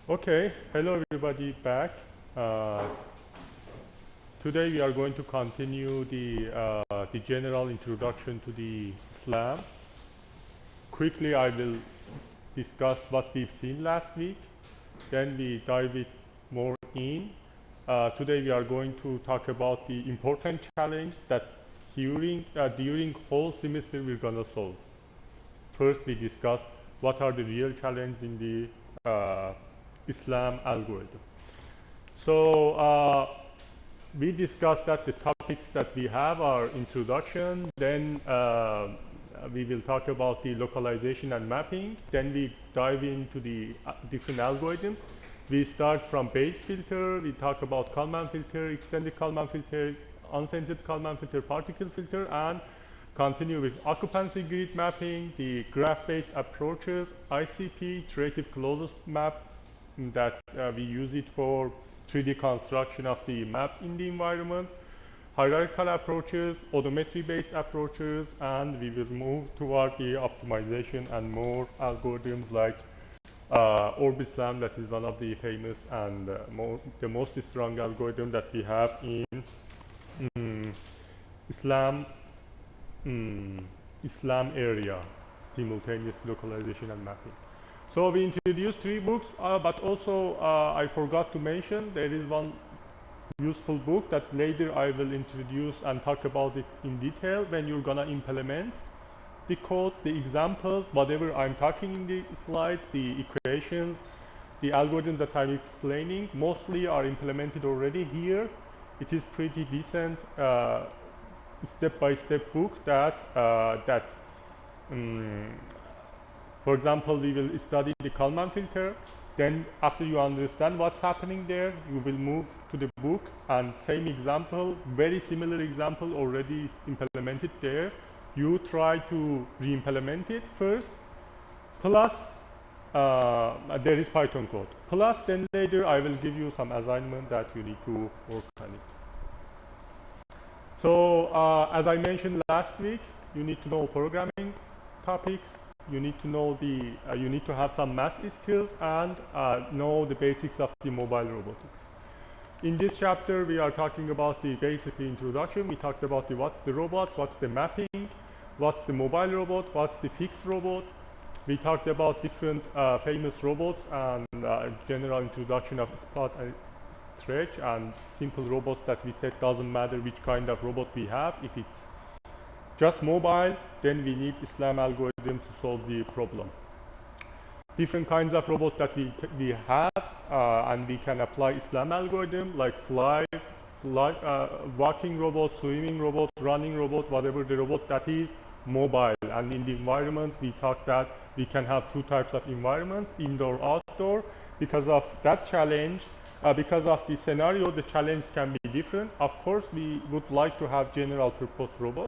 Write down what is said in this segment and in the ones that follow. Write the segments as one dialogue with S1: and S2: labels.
S1: Okay, hello everybody back. Uh, Today we are going to continue the general introduction to the SLAM. Quickly I will discuss what we've seen last week, then we dive it more in. Today we are going to talk about the important challenge that during whole semester we're gonna solve. First we discuss what are the real challenges in the SLAM algorithm. So we discussed that the topics that we have are introduction, then we will talk about the localization and mapping, then we dive into the different algorithms. We start from base filter, we talk about Kalman filter, extended Kalman filter, uncentered Kalman filter, particle filter, and continue with occupancy grid mapping, the graph-based approaches, ICP, iterative closest map, that we use it for 3D construction of the map in the environment, hierarchical approaches, odometry-based approaches, and we will move toward the optimization and more algorithms like OrbitSLAM, that is one of the famous and the most strong algorithm that we have in SLAM area, simultaneous localization and mapping. So we introduced 3 books, but also I forgot to mention there is one useful book that later I will introduce and talk about it in detail when you're gonna implement the code, the examples, whatever I'm talking in the slide, the equations, the algorithms that I'm explaining, mostly are implemented already here. It is pretty decent step-by-step book that for example, we will study the Kalman filter. Then after you understand what's happening there, you will move to the book and same example, very similar example already implemented there. You try to re-implement it first, plus there is Python code. Plus then later I will give you some assignment that you need to work on it. So as I mentioned last week, you need to know programming topics. You need to know you need to have some math skills and know the basics of the mobile robotics. In this chapter, we are talking about the basic introduction. We talked about what's the robot, what's the mapping, what's the mobile robot, what's the fixed robot. We talked about different famous robots and general introduction of spot and stretch and simple robots that we said doesn't matter which kind of robot we have. If it's just mobile, then we need SLAM algorithm to solve the problem. Different kinds of robots that we have and we can apply SLAM algorithm like walking robot, swimming robot, running robot, whatever the robot that is mobile. And in the environment, we talked that we can have 2 types of environments, indoor, outdoor. Because of that challenge, because of the scenario, the challenge can be different. Of course, we would like to have general purpose robot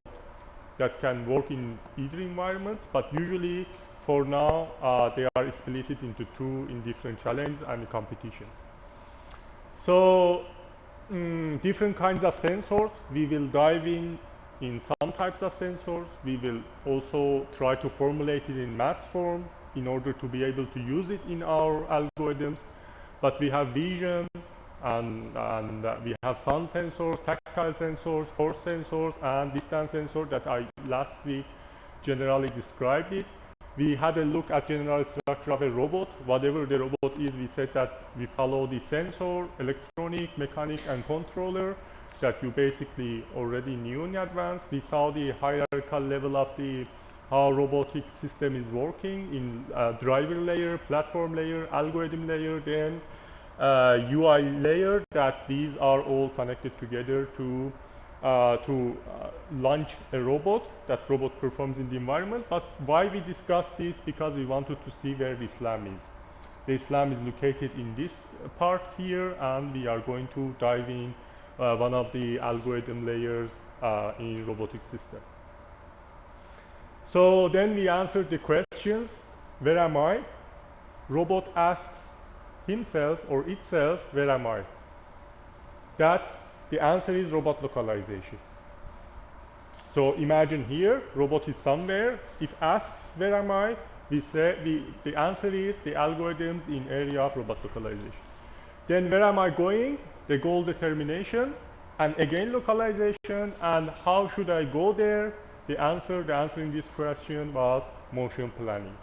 S1: that can work in either environments, but usually for now they are split into 2 in different challenges and competitions. So different kinds of sensors, we will dive in some types of sensors. We will also try to formulate it in math form in order to be able to use it in our algorithms. But we have vision, and we have sound sensors, tactile sensors, force sensors, and distance sensor that I last week generally described it. We had a look at general structure of a robot. Whatever the robot is, we said that we follow the sensor, electronic, mechanic, and controller that you basically already knew in advance. We saw the hierarchical level of how robotic system is working in driver layer, platform layer, algorithm layer, then UI layer, that these are all connected together to launch a robot. That robot performs in the environment. But why we discussed this? Because we wanted to see where the SLAM is. The SLAM is located in this part here, and we are going to dive in one of the algorithm layers in robotic system. So then we answered the questions, where am I? Robot asks himself or itself, where am I? That the answer is robot localization. So imagine here, robot is somewhere. If asks, where am I? We say the answer is the algorithms in area of robot localization. Then where am I going? The goal determination, and again localization, and how should I go there? The answer in this question was motion planning.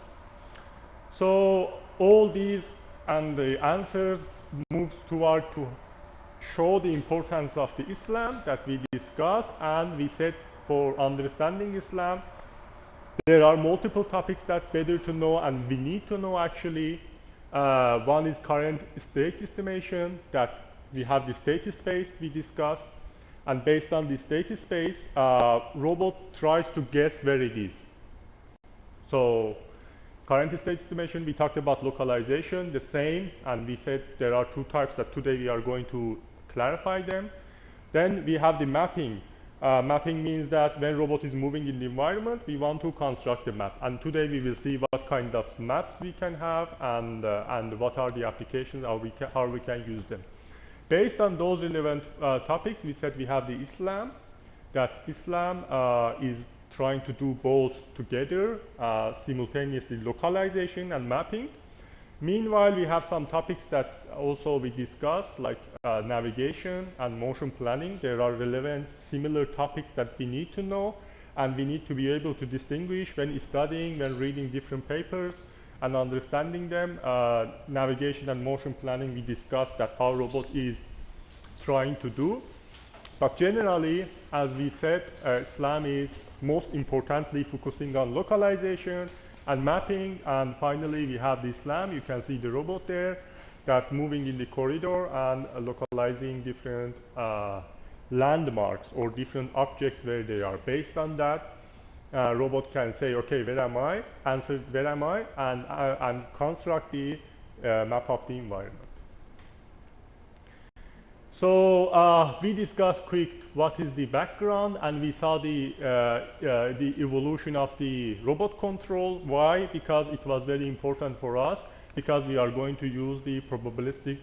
S1: So all these and the answers moves toward to show the importance of the Islam that we discussed, and we said for understanding Islam, there are multiple topics that better to know and we need to know actually. One is current state estimation, that we have the state space we discussed, and based on the state space, robot tries to guess where it is. So current state estimation, we talked about localization, the same, and we said there are two types that today we are going to clarify them. Then we have the mapping. Mapping means that when robot is moving in the environment, we want to construct a map. And today we will see what kind of maps we can have and what are the applications, how we can use them. Based on those relevant topics, we said we have the Islam, that Islam is trying to do both together, simultaneously localization and mapping. Meanwhile, we have some topics that also we discussed, like navigation and motion planning. There are relevant similar topics that we need to know, and we need to be able to distinguish when studying, when reading different papers and understanding them. Navigation and motion planning, we discussed that how robot is trying to do. But generally, as we said, SLAM is most importantly focusing on localization and mapping, and finally we have the SLAM. You can see the robot there that moving in the corridor and localizing different landmarks or different objects where they are. Based on that, robot can say, okay, where am I? Answer, where am I? And construct the map of the environment. So we discussed quick what is the background, and we saw the evolution of the robot control. Why? Because it was very important for us, because we are going to use the probabilistic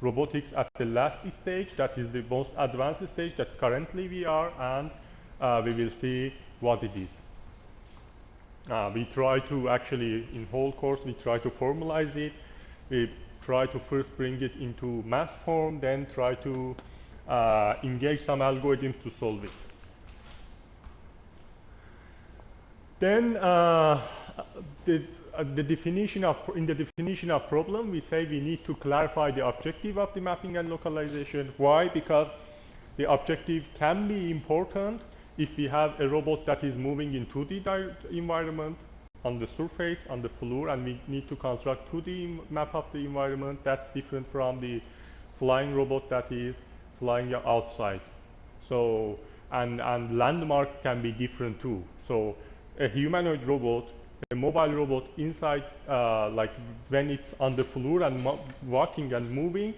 S1: robotics at the last stage, that is the most advanced stage that currently we are, and we will see what it is. We try to actually, in whole course, we try to formalize it. We try to first bring it into mass form, then try to engage some algorithms to solve it. Then in the definition of problem, we say we need to clarify the objective of the mapping and localization. Why? Because the objective can be important if we have a robot that is moving in 2D environment, on the surface, on the floor, and we need to construct 2D map of the environment. That's different from the flying robot that is flying outside. So, and landmark can be different too. So a humanoid robot, a mobile robot inside, like when it's on the floor and walking and moving,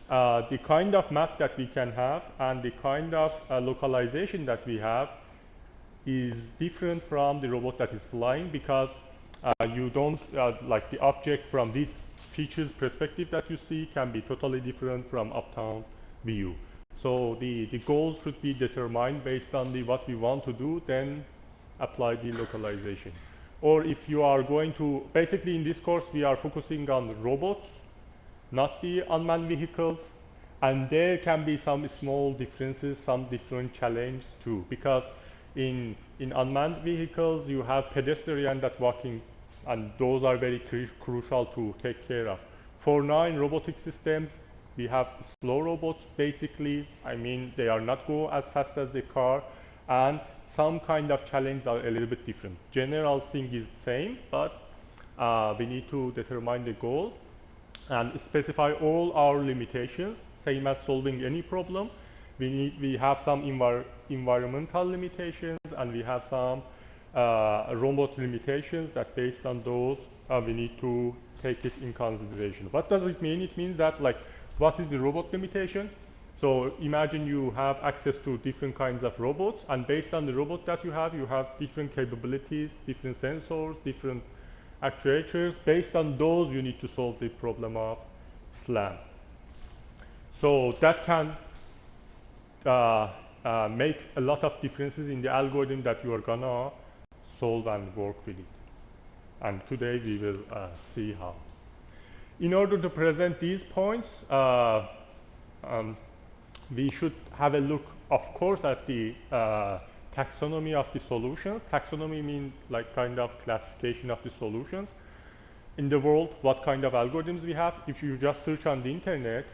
S1: the kind of map that we can have and the kind of localization that we have is different from the robot that is flying, because you don't like the object from this features perspective that you see can be totally different from up-down view. So the goals should be determined based on what we want to do, then apply the localization. Or if you are going to, basically in this course we are focusing on robots, not the unmanned vehicles, and there can be some small differences, some different challenges too, because in unmanned vehicles, you have pedestrian that walking, and those are very crucial to take care of. For now, in robotic systems, we have slow robots, basically. I mean, they are not go as fast as the car, and some kind of challenges are a little bit different. General thing is same, but we need to determine the goal and specify all our limitations, same as solving any problem. We have some environmental limitations, and we have some robot limitations that based on those we need to take it in consideration. What does it mean? It means that, like, what is the robot limitation? So imagine you have access to different kinds of robots, and based on the robot that you have different capabilities, different sensors, different actuators. Based on those, you need to solve the problem of SLAM. So that can make a lot of differences in the algorithm that you are gonna solve and work with it. And today we will see how. In order to present these points, we should have a look, of course, at the taxonomy of the solutions. Taxonomy means like kind of classification of the solutions in the world, what kind of algorithms we have. If you just search on the internet,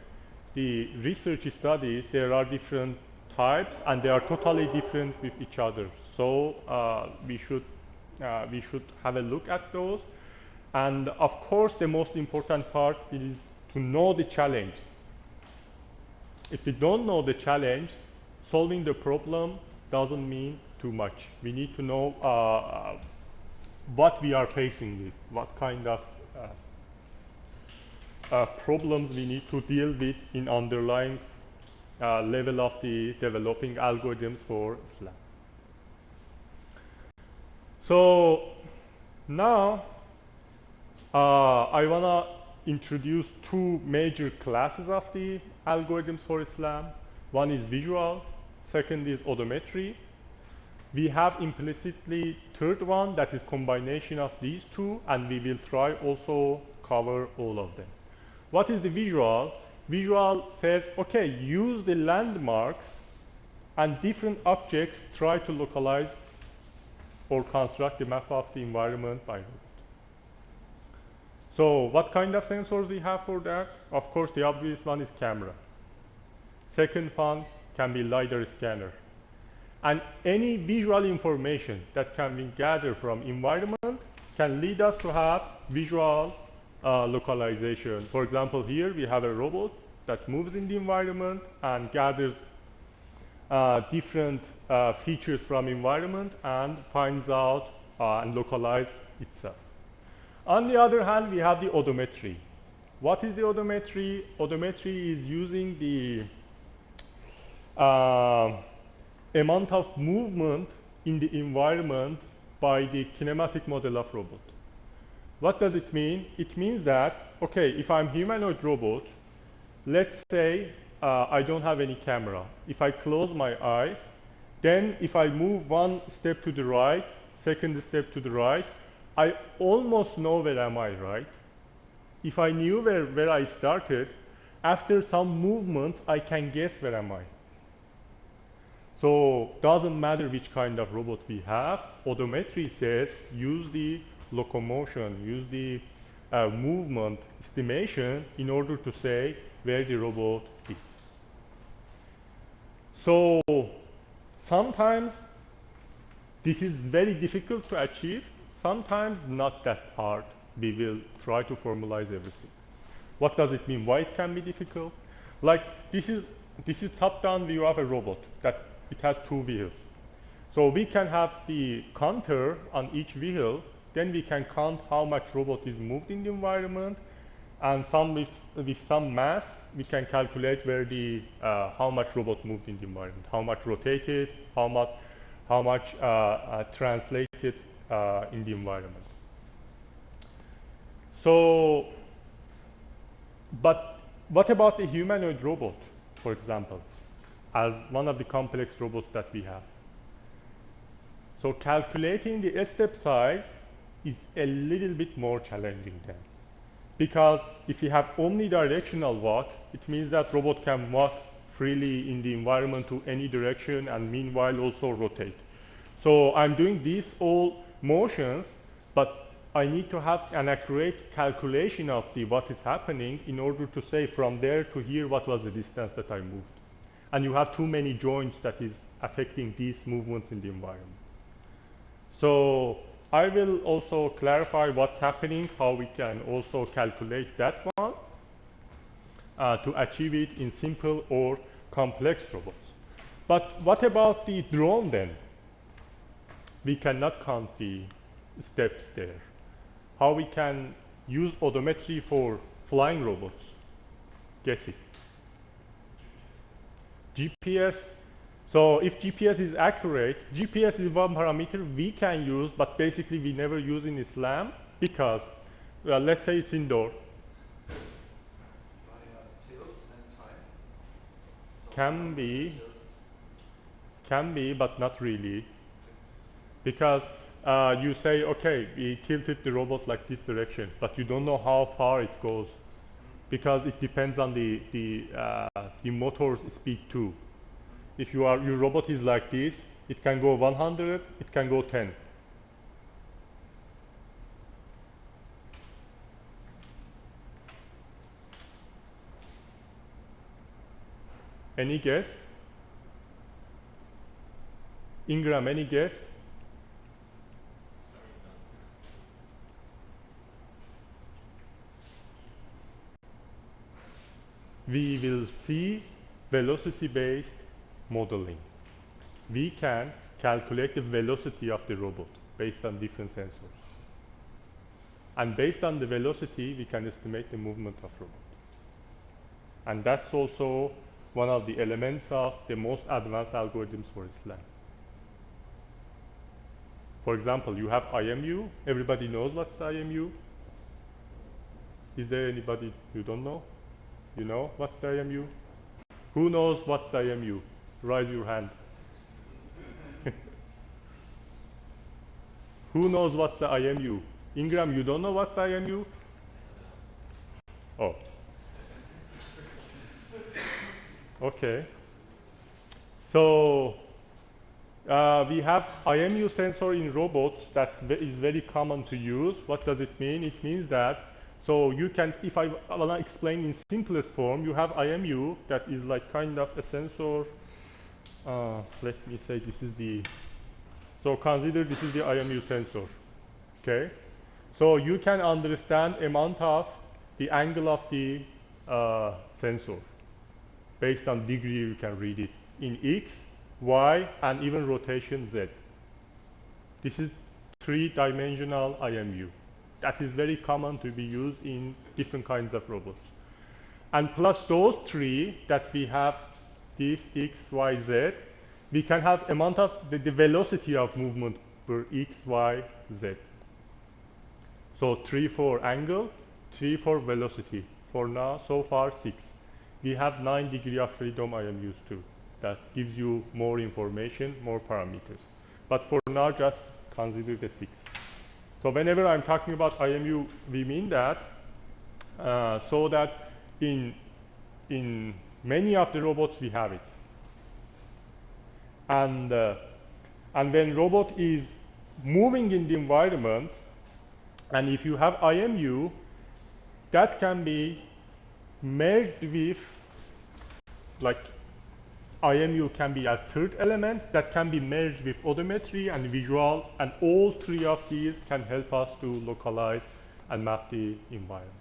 S1: the research studies, there are different types and they are totally different with each other. So we should have a look at those. And of course, the most important part is to know the challenge. If we don't know the challenge, solving the problem doesn't mean too much. We need to know what we are facing with, what kind of problems we need to deal with in underlying level of the developing algorithms for SLAM. So now I want to introduce two major classes of the algorithms for SLAM. One is visual, second is odometry. We have implicitly third one that is combination of these two, and we will try also cover all of them. What is the visual? Visual says, okay, use the landmarks and different objects, try to localize or construct the map of the environment by robot. So what kind of sensors we have for that? Of course, the obvious one is camera. Second one can be LiDAR scanner. And any visual information that can be gathered from environment can lead us to have visual localization. For example, here we have a robot that moves in the environment and gathers different features from environment and finds out and localizes itself. On the other hand, we have the odometry. What is the odometry? Odometry is using the amount of movement in the environment by the kinematic model of robot. What does it mean? It means that, okay, if I'm humanoid robot, let's say I don't have any camera. If I close my eye, then if I move one step to the right, second step to the right, I almost know where am I, right? If I knew where I started, after some movements, I can guess where am I. So doesn't matter which kind of robot we have. Odometry says use the locomotion, use the movement estimation in order to say where the robot is. So sometimes this is very difficult to achieve, sometimes not that hard. We will try to formalize everything. What does it mean? Why it can be difficult? Like this is top-down view of a robot that it has two wheels. So we can have the counter on each wheel, then we can count how much robot is moved in the environment, and with some mass we can calculate where the how much robot moved in the environment, how much rotated, how much translated in the environment. So, but what about the humanoid robot, for example, as one of the complex robots that we have? So calculating the step size is a little bit more challenging then. Because if you have omnidirectional walk, it means that robot can walk freely in the environment to any direction and meanwhile also rotate. So I'm doing these all motions, but I need to have an accurate calculation of what is happening in order to say from there to here what was the distance that I moved. And you have too many joints that is affecting these movements in the environment. So I will also clarify what's happening, how we can also calculate that one to achieve it in simple or complex robots. But what about the drone then? We cannot count the steps there. How we can use odometry for flying robots? Guess it. GPS. So if GPS is accurate, GPS is one parameter we can use, but basically we never use in SLAM because, well, let's say it's indoor.
S2: Tilt and time? So
S1: Can be, but not really. Because you say, okay, we tilted the robot like this direction, but you don't know how far it goes because it depends on the motor's speed too. If your robot is like this, it can go 100, it can go 10. Any guess? Ingram, any guess? We will see velocity-based modeling. We can calculate the velocity of the robot based on different sensors. And based on the velocity, we can estimate the movement of robot. And that's also one of the elements of the most advanced algorithms for SLAM. For example, you have IMU. Everybody knows what's the IMU? Is there anybody who don't know? You know what's the IMU? Who knows what's the IMU? Raise your hand. Who knows what's the IMU? Ingram, you don't know what's the IMU? Oh. Okay. So we have IMU sensor in robots that is very common to use. What does it mean? It means that, so you can, if I want to explain in simplest form, you have IMU that is like kind of a sensor. Let me say this is the, so consider this is the IMU sensor, okay? So you can understand amount of the angle of the sensor. Based on degree, you can read it in X, Y, and even rotation Z. This is three-dimensional IMU. That is very common to be used in different kinds of robots. And plus those three that we have, this X, Y, Z, we can have amount of the velocity of movement per X, Y, Z. So 3 for angle, 3 for velocity. For now, so far 6. We have 9 degree of freedom IMUs too. That gives you more information, more parameters. But for now, just consider the 6. So whenever I'm talking about IMU, we mean that so that in many of the robots we have it. And when robot is moving in the environment, and if you have IMU, that can be merged with, like IMU can be as third element that can be merged with odometry and visual, and all three of these can help us to localize and map the environment.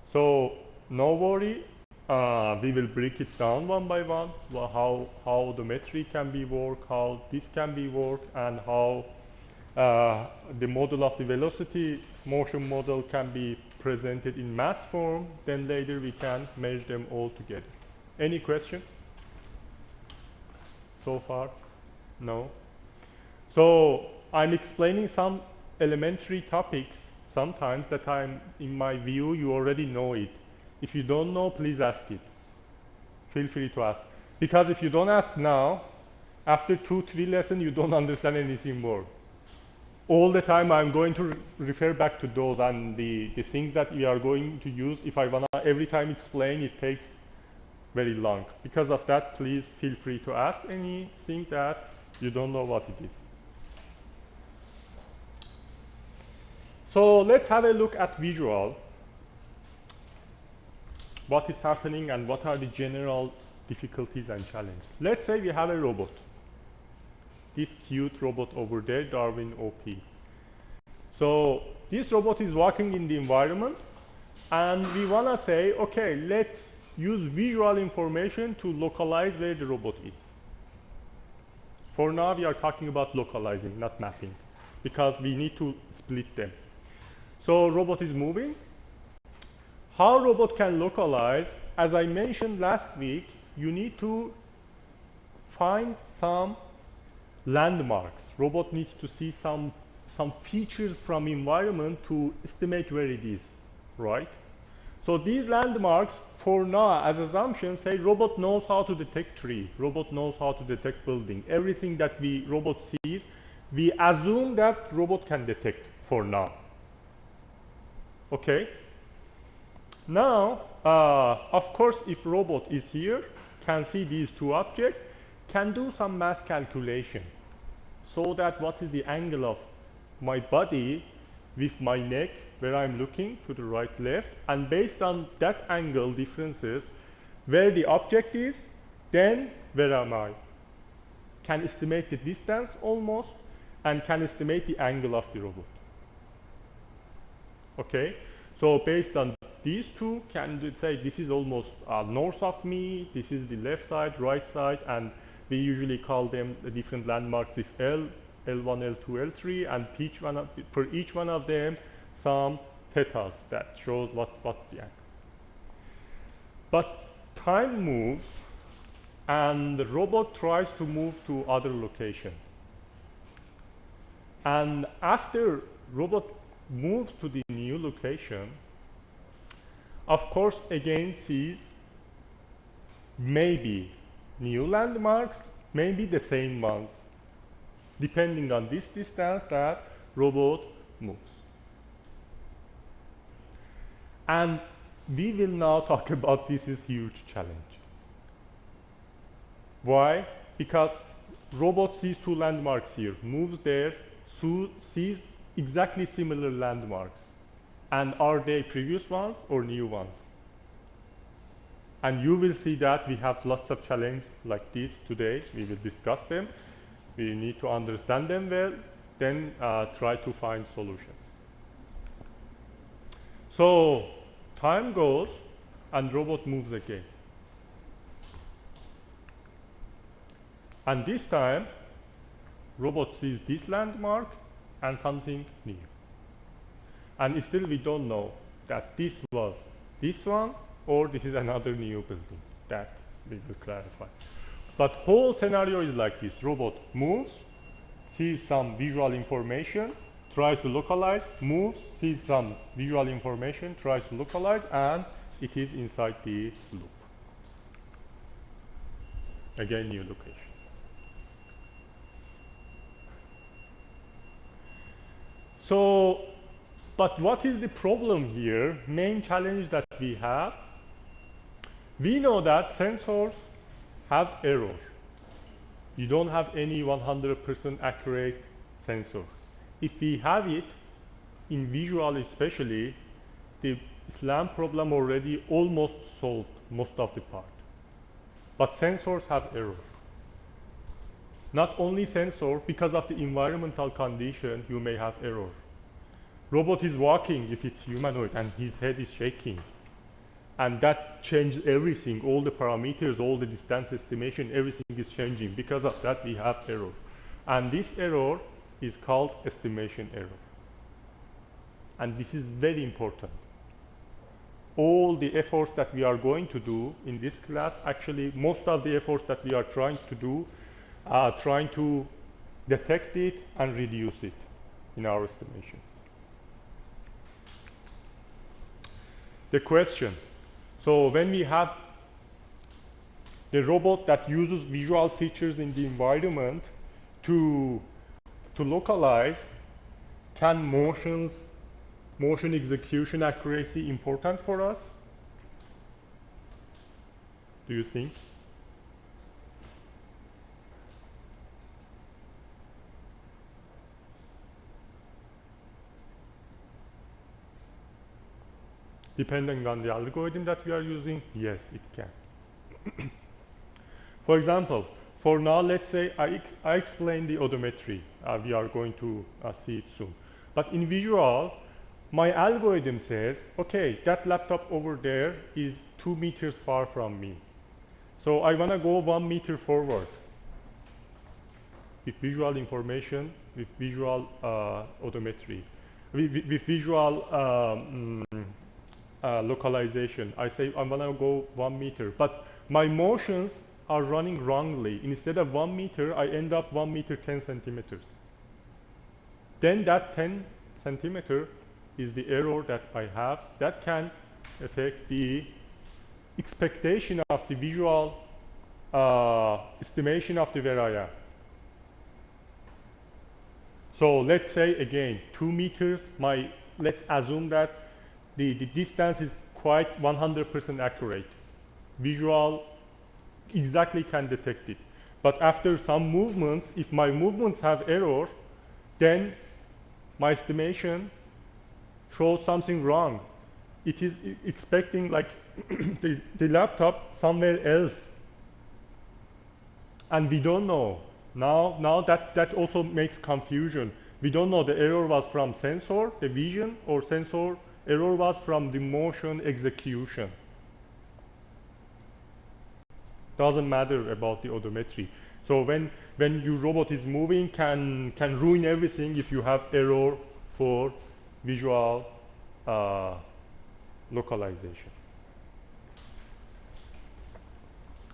S1: So no worry, we will break it down one by one, how odometry can be worked, how this can be worked, and how the model of the velocity motion model can be presented in mass form. Then later we can merge them all together. Any question so far? No? So I'm explaining some elementary topics sometimes that in my view, you already know it. If you don't know, please ask it. Feel free to ask. Because if you don't ask now, after 2-3 lessons, you don't understand anything more. All the time I'm going to refer back to those, and the things that we are going to use. If I want to every time explain, it takes very long. Because of that, please feel free to ask anything that you don't know what it is. So let's have a look at visual. What is happening and what are the general difficulties and challenges. Let's say we have a robot. This cute robot over there, Darwin OP. So this robot is walking in the environment, and we want to say, okay, let's use visual information to localize where the robot is. For now, we are talking about localizing, not mapping, because we need to split them. So robot is moving. How robot can localize? As I mentioned last week, you need to find some landmarks. Robot needs to see some features from environment to estimate where it is, right? So these landmarks, for now, as assumption, say robot knows how to detect tree, robot knows how to detect building. Everything that robot sees, we assume that robot can detect for now. Okay? Now, of course, if robot is here, can see these two objects, can do some mass calculation. So that what is the angle of my body with my neck, where I'm looking to the right, left, and based on that angle differences, where the object is, then where am I? Can estimate the distance almost, and can estimate the angle of the robot. Okay, so based on these two, can say this is almost north of me, this is the left side, right side, and we usually call them the different landmarks with L, L1, L2, L3, and per each one of them some thetas that shows what's the angle. But time moves, and the robot tries to move to other location. And after robot moves to the new location, of course, again sees maybe new landmarks, maybe the same ones, depending on this distance that robot moves. And we will now talk about this is huge challenge. Why? Because robot sees two landmarks here, moves there, sees exactly similar landmarks. And are they previous ones or new ones? And you will see that we have lots of challenges like this today. We will discuss them. We need to understand them well, then try to find solutions. So time goes and robot moves again. And this time, robot sees this landmark and something new. And still we don't know that this was this one or this is another new building. That we will clarify. But whole scenario is like this. Robot moves, sees some visual information, tries to localize, moves, sees some visual information, tries to localize, and it is inside the loop. Again, new location. So, but what is the problem here? Main challenge that we have, we know that sensors have error. You don't have any 100% accurate sensor. If we have it, in visual especially, the SLAM problem already almost solved most of the part. But sensors have error. Not only sensor, because of the environmental condition, you may have error. Robot is walking if it's humanoid and his head is shaking. And that changes everything, all the parameters, all the distance estimation, everything is changing. Because of that, we have error. And this error is called estimation error. And this is very important. All the efforts that we are going to do in this class, actually, most of the efforts that we are trying to do are trying to detect it and reduce it in our estimations. The question. So when we have the robot that uses visual features in the environment to localize, can motion execution accuracy important for us? Do you think? Depending on the algorithm that we are using, yes, it can. For example, for now, let's say I explain the odometry. We are going to see it soon. But in visual, my algorithm says, okay, that laptop over there is 2 meters far from me. So I want to go 1 meter forward with visual information, with visual odometry, with visual localization. I say I'm gonna go 1 meter, but my motions are running wrongly. Instead of 1 meter, I end up 1 meter 10 centimeters. Then that 10 centimeter is the error that I have that can affect the expectation of the visual estimation of the where I am. So let's say again 2 meters. Let's assume that the distance is quite 100% accurate. Visual exactly can detect it. But after some movements, if my movements have error, then my estimation shows something wrong. It is expecting like the laptop somewhere else. And we don't know. Now that also makes confusion. We don't know the error was from sensor, the vision, or sensor error was from the motion execution. Doesn't matter about the odometry. So when your robot is moving, can ruin everything if you have error for visual localization.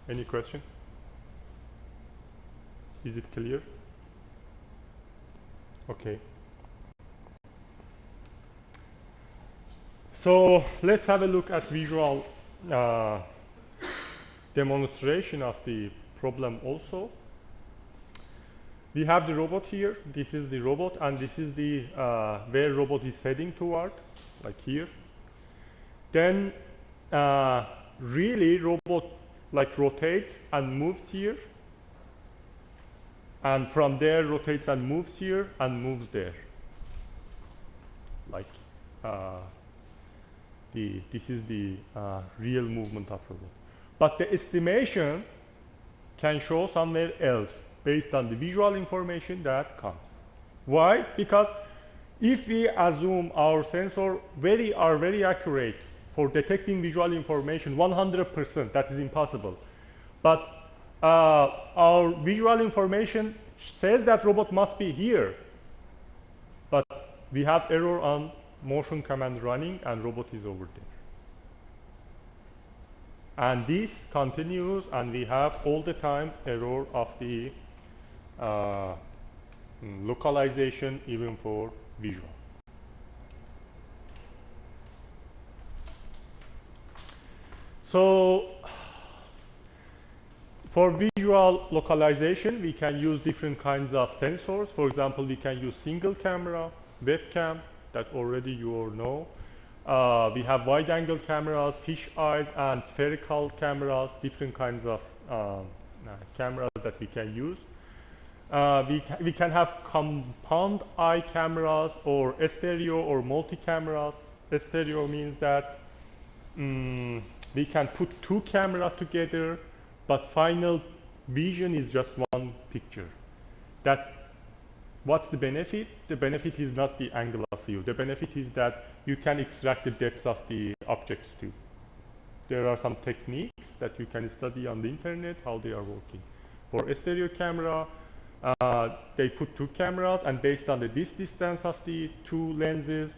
S1: Any question? Is it clear? Okay. So let's have a look at visual demonstration of the problem also. We have the robot here. This is the robot, and this is the where robot is heading toward, like here. Then really robot like rotates and moves here, and from there rotates and moves here and moves there. Like this is the real movement of robot. But the estimation can show somewhere else based on the visual information that comes. Why? Because if we assume our sensor are very accurate for detecting visual information 100%, that is impossible. But our visual information says that robot must be here. But we have error on motion command running and robot is over there. And this continues, and we have all the time error of the localization even for visual. So for visual localization, we can use different kinds of sensors. For example, we can use single camera, webcam, that already you all know. We have wide-angle cameras, fish eyes, and spherical cameras, different kinds of cameras that we can use. We can have compound eye cameras or stereo or multi-cameras. Stereo means that we can put 2 cameras together, but final vision is just one picture. What's the benefit? The benefit is not the angle of view. The benefit is that you can extract the depth of the objects too. There are some techniques that you can study on the internet, how they are working. For a stereo camera, they put 2 cameras, and based on this distance of the 2 lenses,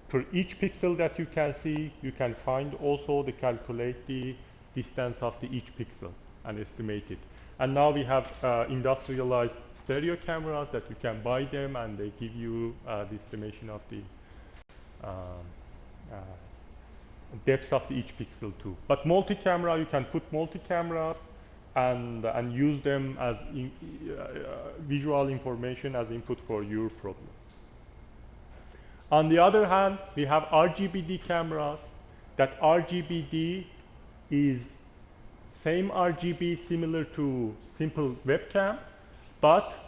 S1: for each pixel that you can see, you can find also calculate the distance of each pixel and estimate it. And now we have industrialized stereo cameras that you can buy them, and they give you the estimation of the depth of each pixel too. But multi-camera, you can put multi-cameras and use them as visual information as input for your problem. On the other hand, we have RGBD cameras. That RGBD is same RGB similar to simple webcam, but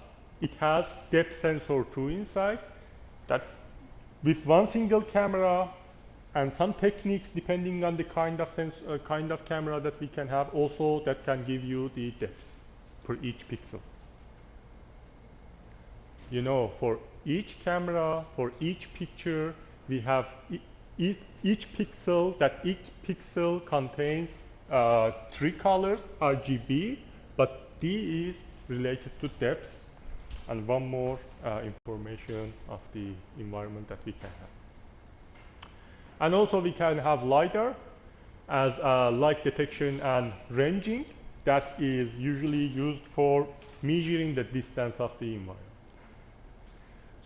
S1: it has depth sensor too inside. That with one single camera and some techniques depending on the kind of camera that we can have, also that can give you the depth for each pixel. You know, for each camera, for each picture, we have each pixel. That each pixel contains 3 colors RGB, but D is related to depth and one more information of the environment that we can have. And also we can have LiDAR as light detection and ranging. That is usually used for measuring the distance of the environment.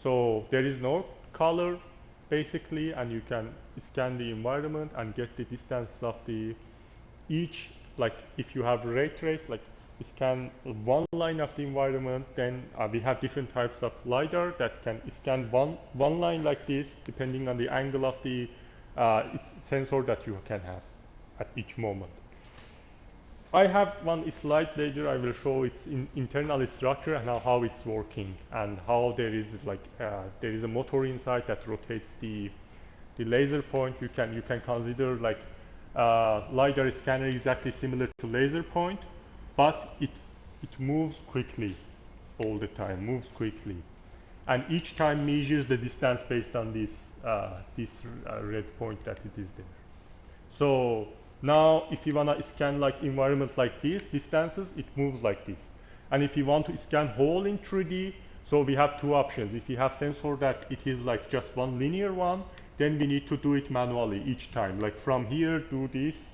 S1: So there is no color basically, and you can scan the environment and get the distance of the each, like if you have ray trace, like scan one line of the environment, then we have different types of LiDAR that can scan one line like this, depending on the angle of the sensor that you can have at each moment. I have one slide later. I will show its internal structure and how it's working, and how there is like there is a motor inside that rotates the laser point. You can consider like LiDAR scanner exactly similar to laser point, but it moves quickly all the time, moves quickly, and each time measures the distance based on this red point that it is there. So now if you want to scan like environment like this, distances, it moves like this. And if you want to scan whole in 3D, so we have two options. If you have sensor that it is like just one linear one, then we need to do it manually each time. Like from here, do this,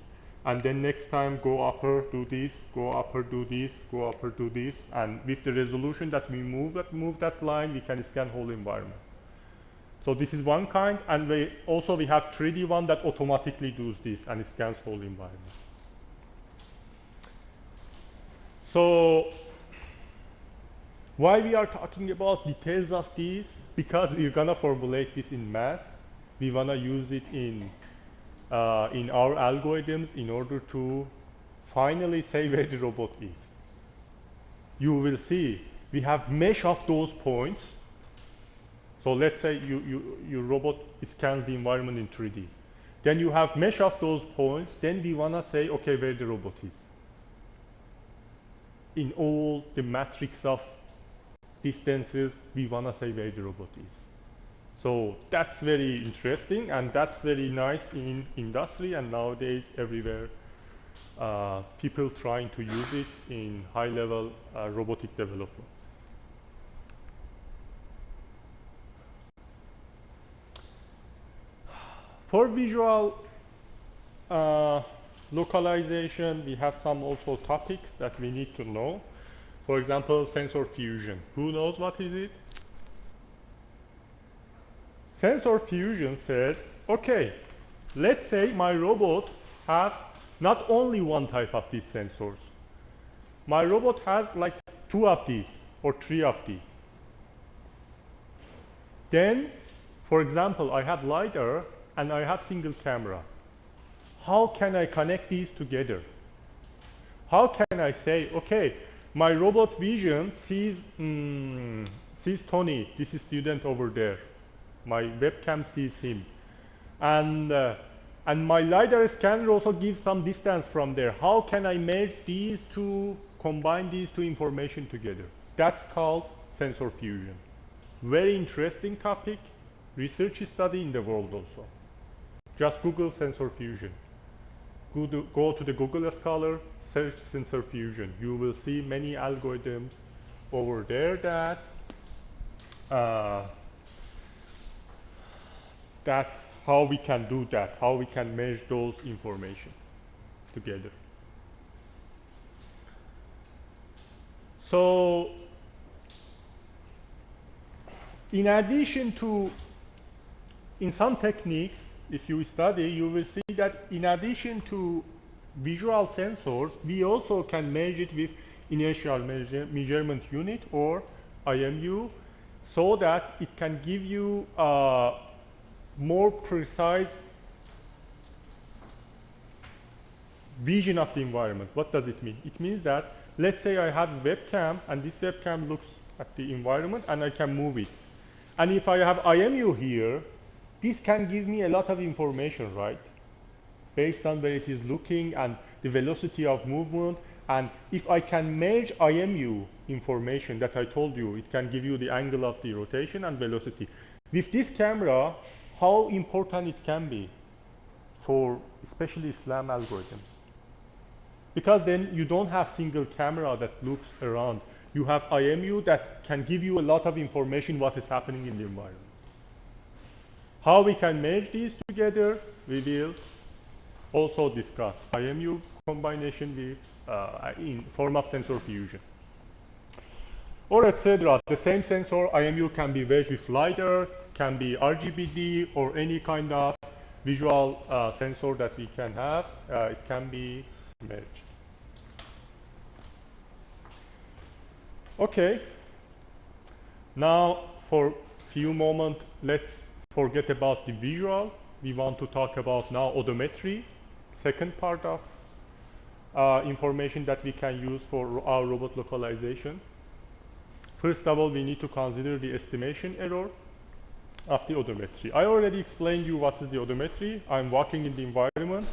S1: and then next time go upper, do this, go upper, do this, go upper, do this. And with the resolution that we move that line, we can scan whole environment. So this is one kind, and we have 3D one that automatically does this and scans whole environment. So why we are talking about details of these? Because we're gonna formulate this in mass. We wanna use it in our algorithms in order to finally say where the robot is. You will see we have mesh of those points. So let's say your robot scans the environment in 3D. Then you have mesh of those points. Then we want to say, okay, where the robot is. In all the matrix of distances, we want to say where the robot is. So that's very interesting, and that's very nice in industry, and nowadays everywhere people trying to use it in high-level robotic development. For visual localization, we have some also topics that we need to know. For example, sensor fusion. Who knows what is it? Sensor fusion says, okay, let's say my robot has not only one type of these sensors. My robot has like 2 of these or 3 of these. Then, for example, I have LiDAR and I have single camera. How can I connect these together? How can I say, okay, my robot vision sees Tony, this is student over there. My webcam sees him. And my LiDAR scanner also gives some distance from there. How can I merge these two, combine these two information together? That's called sensor fusion. Very interesting topic, research study in the world also. Just Google sensor fusion. Go to the Google Scholar, search sensor fusion. You will see many algorithms over there that how we can do that, how we can merge those information together. So in addition to, in some techniques, if you study, you will see that in addition to visual sensors, we also can merge it with inertial measurement unit or IMU, so that it can give you more precise vision of the environment. What does it mean? It means that, let's say I have a webcam, and this webcam looks at the environment, and I can move it. And if I have IMU here, this can give me a lot of information, right? Based on where it is looking and the velocity of movement. And if I can merge IMU information that I told you, it can give you the angle of the rotation and velocity. With this camera, how important it can be for especially SLAM algorithms. Because then you don't have single camera that looks around. You have IMU that can give you a lot of information what is happening in the environment. How we can merge these together, we will also discuss IMU combination with in form of sensor fusion. or etc. The same sensor IMU can be merged with LiDAR, can be RGBD, or any kind of visual sensor that we can have. It can be merged. Okay. Now, for few moments, let's forget about the visual. We want to talk about now odometry, second part of information that we can use for our robot localization. First of all, we need to consider the estimation error of the odometry. I already explained you what is the odometry. I'm walking in the environment,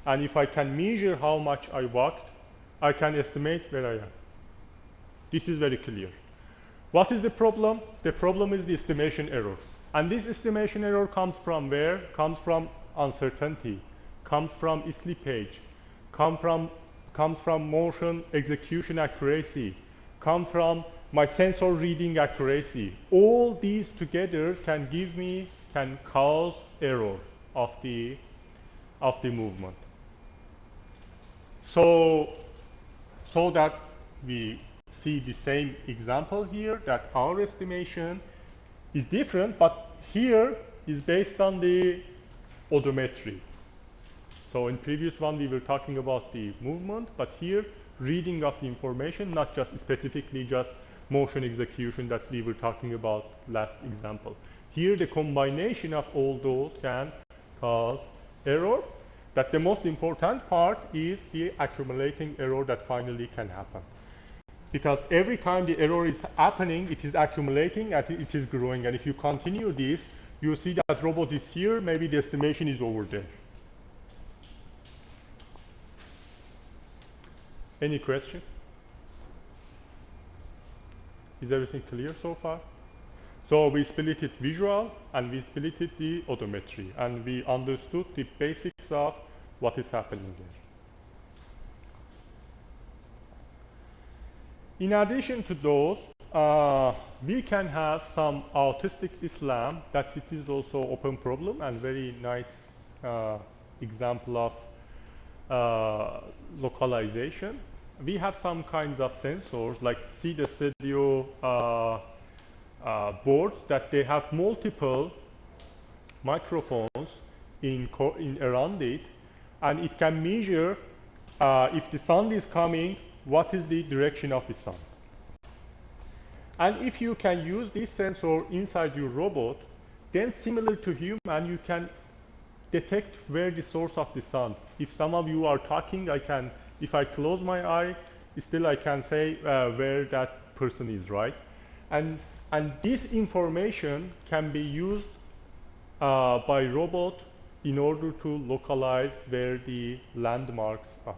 S1: and if I can measure how much I walked, I can estimate where I am. This is very clear. What is the problem? The problem is the estimation error. And this estimation error comes from where? Comes from uncertainty, comes from slippage, comes from motion execution accuracy, comes from my sensor reading accuracy. All these together can cause error of the movement. So that we see the same example here, that our estimation is different, but here is based on the odometry. So in previous one we were talking about the movement, but here reading of the information, not just specifically just motion execution that we were talking about last example. Here the combination of all those can cause error. That the most important part is the accumulating error that finally can happen. Because every time the error is happening, it is accumulating and it is growing. And if you continue this, you see that robot is here, maybe the estimation is over there. Any question? Is everything clear so far? So we split it visual and we split it the odometry, and we understood the basics of what is happening there. In addition to those, we can have some Acoustic SLAM that it is also open problem and very nice example of localization. We have some kinds of sensors like CD stereo boards that they have multiple microphones in around it, and it can measure if the sound is coming, what is the direction of the sound. And if you can use this sensor inside your robot, then similar to human, you can detect where the source of the sound. If some of you are talking, if I close my eye, still I can say where that person is, right? And this information can be used by robot in order to localize where the landmarks are.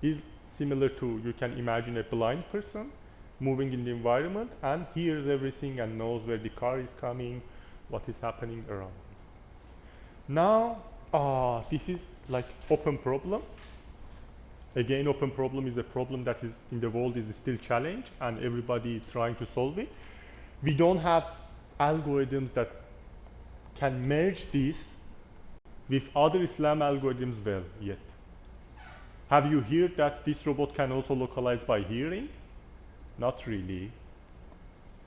S1: Is similar to, you can imagine a blind person moving in the environment and hears everything and knows where the car is coming, what is happening around. Now, this is like open problem. Again, open problem is a problem that is in the world is still challenge and everybody is trying to solve it. We don't have algorithms that can merge this with other SLAM algorithms well yet. Have you heard that this robot can also localize by hearing? Not really.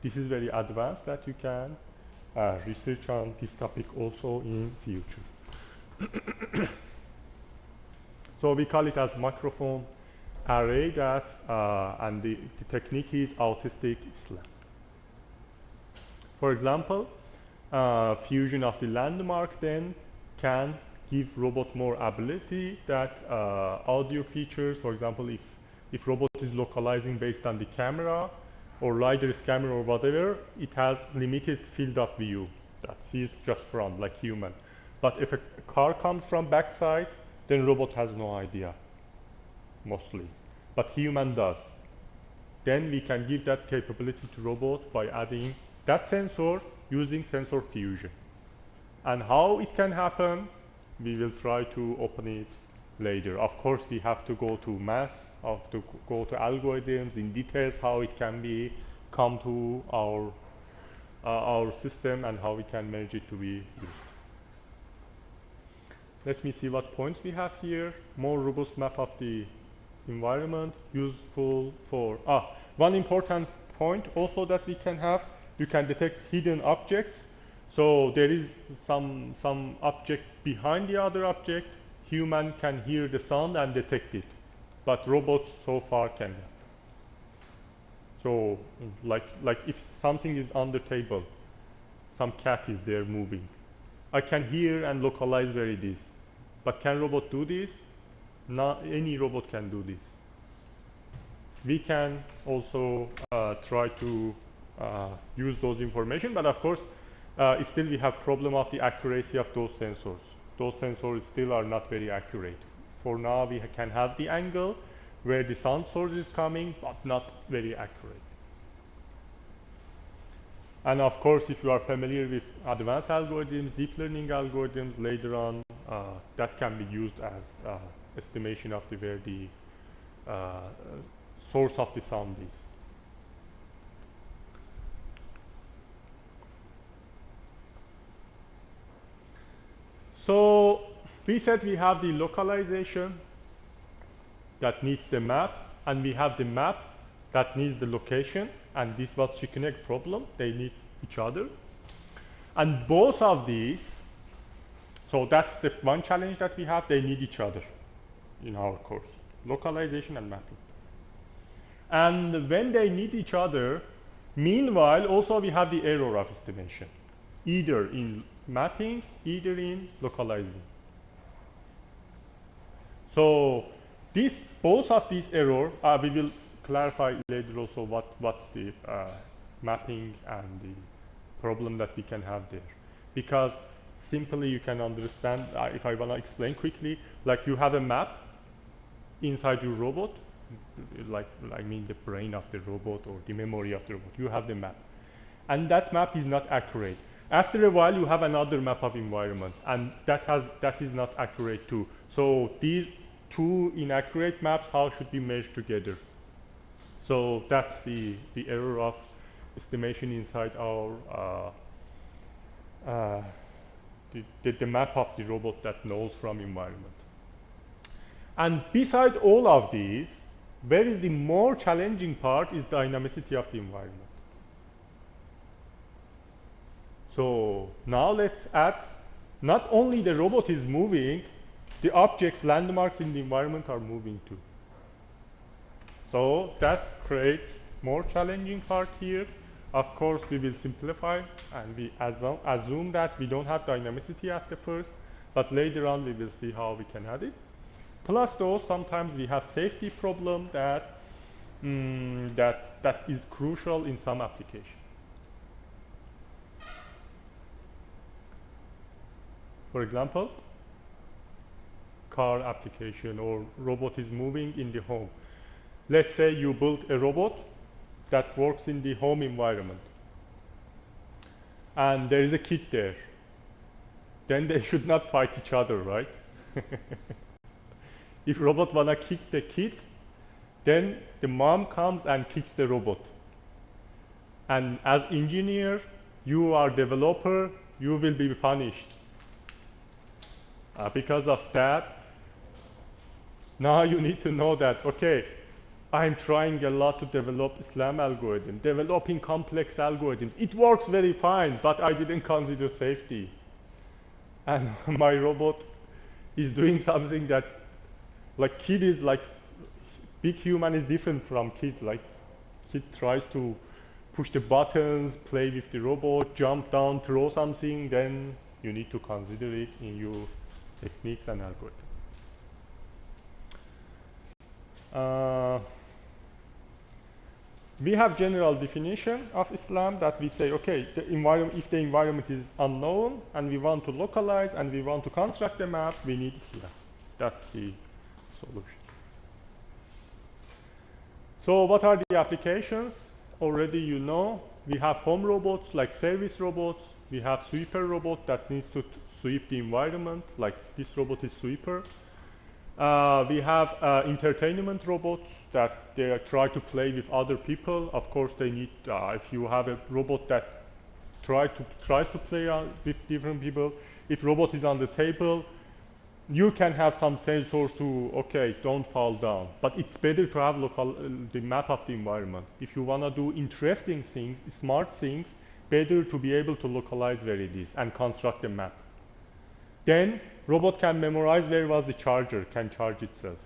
S1: This is very advanced that you can research on this topic also in future. So we call it as microphone array that, and the technique is Acoustic SLAM. For example, fusion of the landmark then can give robot more ability that audio features, for example, if robot is localizing based on the camera or LiDAR camera or whatever, it has limited field of view that sees just front like human. But if a car comes from backside, then robot has no idea, mostly. But human does. Then we can give that capability to robot by adding that sensor using sensor fusion. And how it can happen, we will try to open it later. Of course, we have to go to math, have to go to algorithms in details, how it can be come to our system and how we can merge it to be used. Let me see what points we have here. More robust map of the environment, useful for one important point also that we can have, you can detect hidden objects. So there is some object behind the other object. Human can hear the sound and detect it, but robots so far cannot. So like if something is on the table, some cat is there moving, I can hear and localize where it is. But can robot do this? Not any robot can do this. We can also try to use those information, but of course still we have problem of the accuracy of those sensors. Those sensors still are not very accurate. For now we can have the angle where the sound source is coming, but not very accurate. And of course, if you are familiar with advanced algorithms, deep learning algorithms, later on that can be used as estimation of where the source of the sound is. So we said we have the localization that needs the map, and we have the map that needs the location, and this was chicken egg problem. They need each other. And both of these, so that's the one challenge that we have, they need each other in our course, localization and mapping. And when they need each other, meanwhile also we have the error of estimation, either in mapping, either in localizing. So both of these error, we will clarify later also what's the mapping and the problem that we can have there. Because simply you can understand, if I want to explain quickly, like you have a map inside your robot, like I mean the brain of the robot or the memory of the robot, you have the map. And that map is not accurate. After a while you have another map of environment, and that is not accurate too. So these two inaccurate maps, how should be merged together? So that's the error of estimation inside our the map of the robot that knows from environment. And beside all of these, where is the more challenging part is dynamicity of the environment. So now let's add, not only the robot is moving, the objects, landmarks in the environment are moving too. So that creates more challenging part here. Of course, we will simplify and we assume that we don't have dynamicity at the first, but later on we will see how we can add it. Plus, though, sometimes we have safety problem that that is crucial in some applications. For example, car application or robot is moving in the home. Let's say you build a robot that works in the home environment, and there is a kid there. Then they should not fight each other, right? If robot wanna kick the kid, then the mom comes and kicks the robot. And as engineer, you are developer, you will be punished. Because of that, now you need to know that, okay, I'm trying a lot to develop SLAM algorithm, developing complex algorithms. It works very fine, but I didn't consider safety. And my robot is doing something that, like kid is like, big human is different from kid. Like kid tries to push the buttons, play with the robot, jump down, throw something, then you need to consider it in your techniques and algorithms. We have general definition of SLAM that we say, okay, if the environment is unknown and we want to localize and we want to construct a map, we need SLAM. That's the solution. So what are the applications? Already you know, we have home robots like service robots. We have sweeper robot that needs to sweep the environment, like this robot is sweeper. We have entertainment robots that they try to play with other people. Of course, they need, if you have a robot that tries to play with different people, if robot is on the table, you can have some sensors to, okay, don't fall down, but it's better to have the map of the environment. If you want to do interesting things, smart things, better to be able to localize where it is and construct a map. Then robot can memorize where was the charger, can charge itself.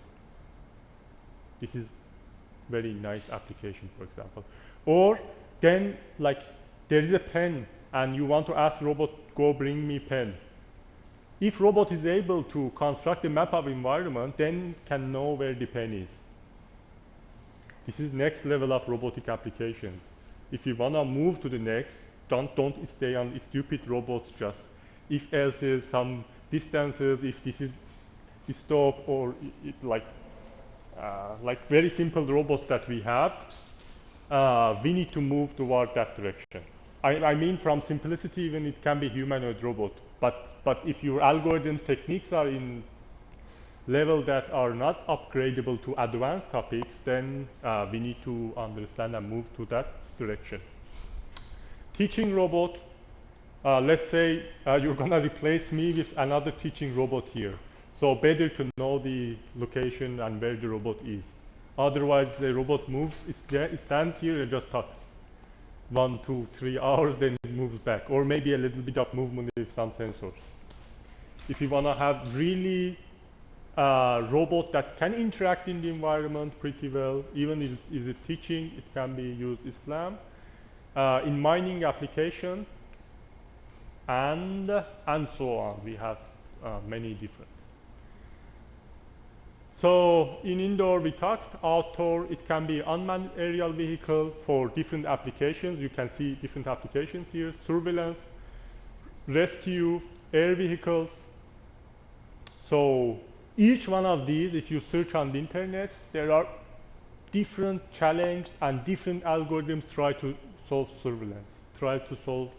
S1: This is very nice application, for example. Or then, like, there is a pen and you want to ask robot, go bring me pen. If robot is able to construct a map of environment, then can know where the pen is. This is next level of robotic applications. If you wanna move to the next, don't stay on stupid robots just if else is some distances, if this is stop or like very simple robots that we have, we need to move toward that direction. I mean, from simplicity, even it can be humanoid robot. But if your algorithms techniques are in level that are not upgradable to advanced topics, then we need to understand and move to that direction. Teaching robot, let's say you're gonna replace me with another teaching robot here. So better to know the location and where the robot is. Otherwise, the robot moves, it stands here and just talks. 1, 2, 3 hours, then it moves back. Or maybe a little bit of movement with some sensors. If you wanna have really robot that can interact in the environment pretty well, even if is it teaching, it can be used SLAM. In mining application, and so on. We have many different. So in indoor we talked, outdoor it can be unmanned aerial vehicle for different applications. You can see different applications here: surveillance, rescue, air vehicles. So each one of these, if you search on the internet, there are different challenges and different algorithms try to solve surveillance, try to solve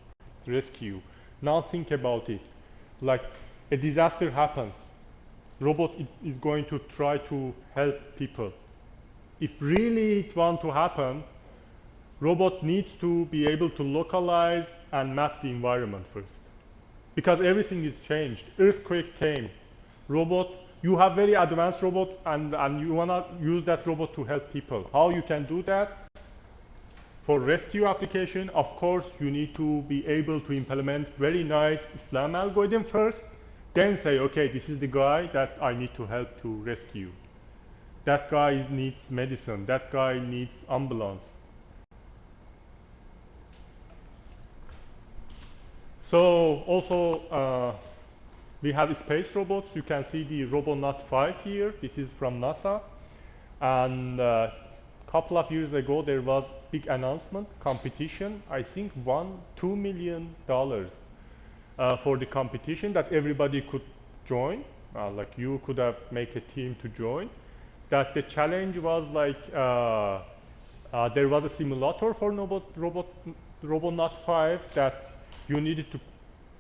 S1: rescue. Now think about it, like a disaster happens, robot is going to try to help people. If really it wants to happen, robot needs to be able to localize and map the environment first, because everything is changed. Earthquake came, robot, you have very advanced robot and you want to use that robot to help people. How you can do that? For rescue application, of course, you need to be able to implement very nice SLAM algorithm first, then say, okay, this is the guy that I need to help to rescue. That guy needs medicine, that guy needs ambulance. So also, we have space robots. You can see the Robonaut 5 here. This is from NASA. And couple of years ago, there was big announcement, competition. I think $2 million for the competition that everybody could join. Like you could have make a team to join. That the challenge was like there was a simulator for Robonaut 5 that you needed to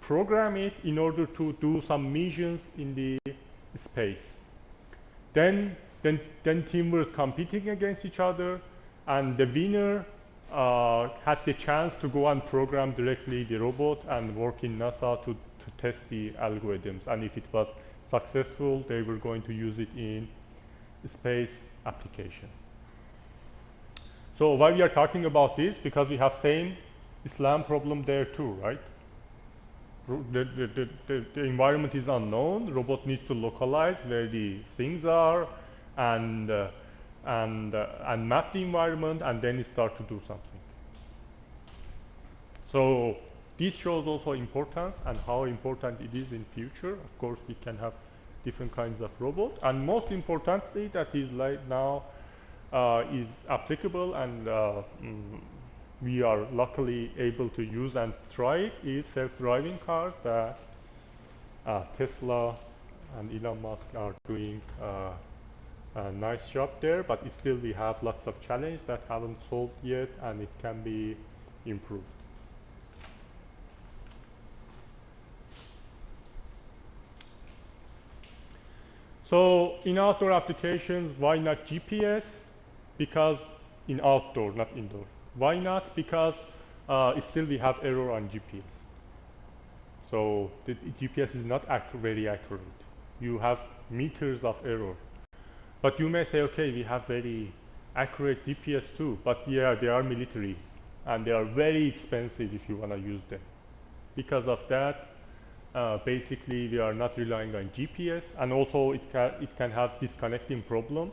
S1: program it in order to do some missions in the space. Then team was competing against each other, and the winner had the chance to go and program directly the robot and work in NASA to test the algorithms. And if it was successful, they were going to use it in space applications. So why we are talking about this? Because we have same SLAM problem there too, right? The environment is unknown. Robot needs to localize where the things are and map the environment, and then it start to do something. So this shows also importance and how important it is in future. Of course, we can have different kinds of robot, and most importantly, that is like now is applicable and we are luckily able to use and try it, is self-driving cars that Tesla and Elon Musk are doing a nice job there, but still we have lots of challenges that haven't solved yet, and it can be improved. So in outdoor applications, why not GPS? Because in outdoor, not indoor. Why not? Because still we have error on GPS. So the GPS is not very accurate. You have meters of error. But you may say, okay, we have very accurate GPS too, but yeah, they are military and they are very expensive if you want to use them. Because of that, basically we are not relying on GPS, and also it can have disconnecting problem.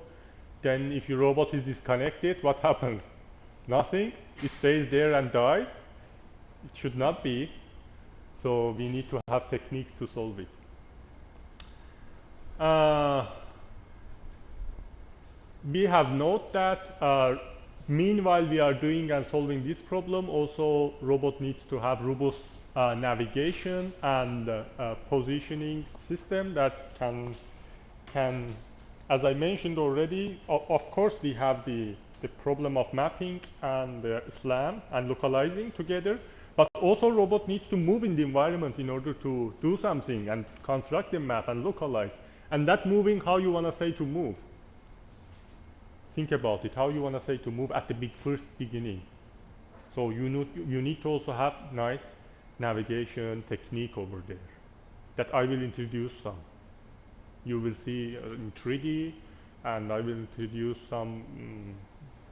S1: Then if your robot is disconnected, what happens? Nothing. It stays there and dies. It should not be. So we need to have techniques to solve it. We have noted that meanwhile we are doing and solving this problem, also robot needs to have robust navigation and positioning system that can, as I mentioned already, of course we have the problem of mapping and SLAM and localizing together, but also robot needs to move in the environment in order to do something and construct the map and localize. And that moving, how you want to say to move? Think about it, how you want to say to move at the first beginning. So you need to also have nice navigation technique over there that I will introduce some. You will see in 3D, and I will introduce some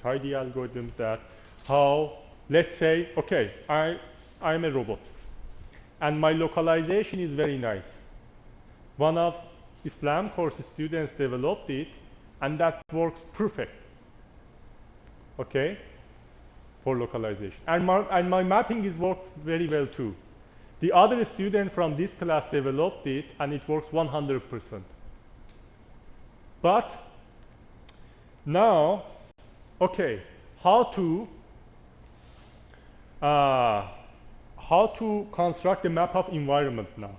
S1: tidy algorithms that how, let's say, okay, I'm a robot and my localization is very nice. One of Islam course students developed it, and that works perfect, okay, for localization. And my mapping is worked very well too. The other student from this class developed it, and it works 100%. But now, okay, how to construct a map of environment now?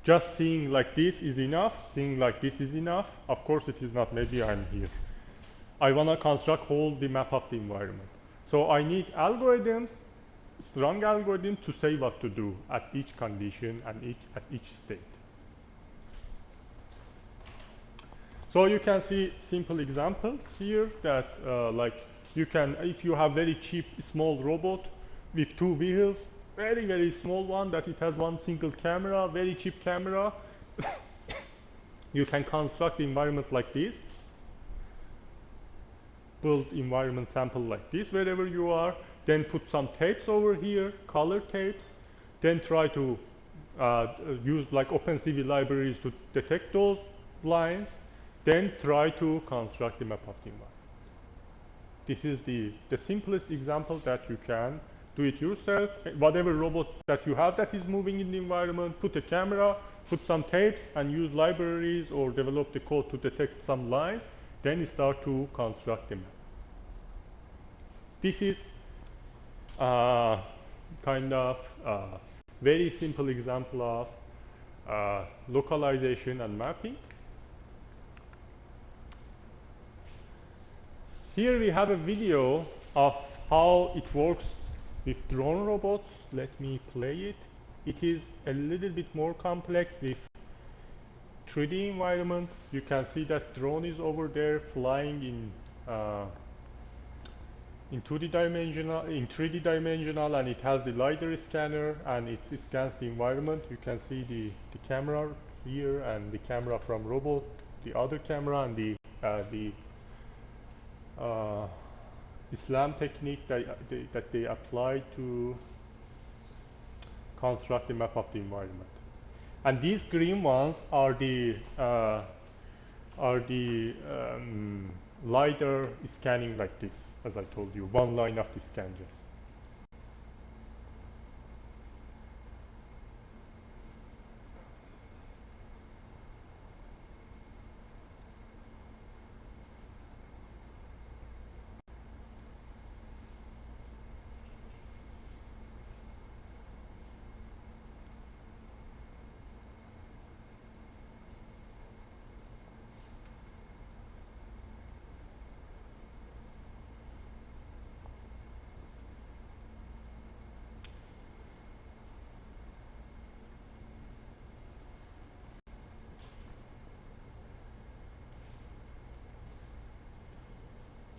S1: Just seeing like this is enough, seeing like this is enough. Of course it is not, maybe I'm here. I want to construct whole the map of the environment. So I need algorithms, strong algorithms to say what to do at each condition and at each state. So you can see simple examples here that like you can, if you have very cheap small robot with 2 wheels, very small one that it has one single camera, very cheap camera, you can construct the environment like this, build environment sample like this wherever you are, then put some tapes over here, color tapes, then try to use like OpenCV libraries to detect those lines, then try to construct the map of the environment. This is the simplest example that you can do it yourself. Whatever robot that you have that is moving in the environment, put a camera, put some tapes, and use libraries or develop the code to detect some lines, then you start to construct the map. This is kind of very simple example of localization and mapping. Here we have a video of how it works with drone robots. Let me play it. It is a little bit more complex with 3D environment. You can see that drone is over there flying in 2D dimensional, in 3D dimensional, and it has the LiDAR scanner, and it scans the environment. You can see the camera here and the camera from robot, the other camera, and the SLAM technique that they apply to construct the map of the environment. And these green ones are the LiDAR scanning like this, as I told you, one line of the scan just.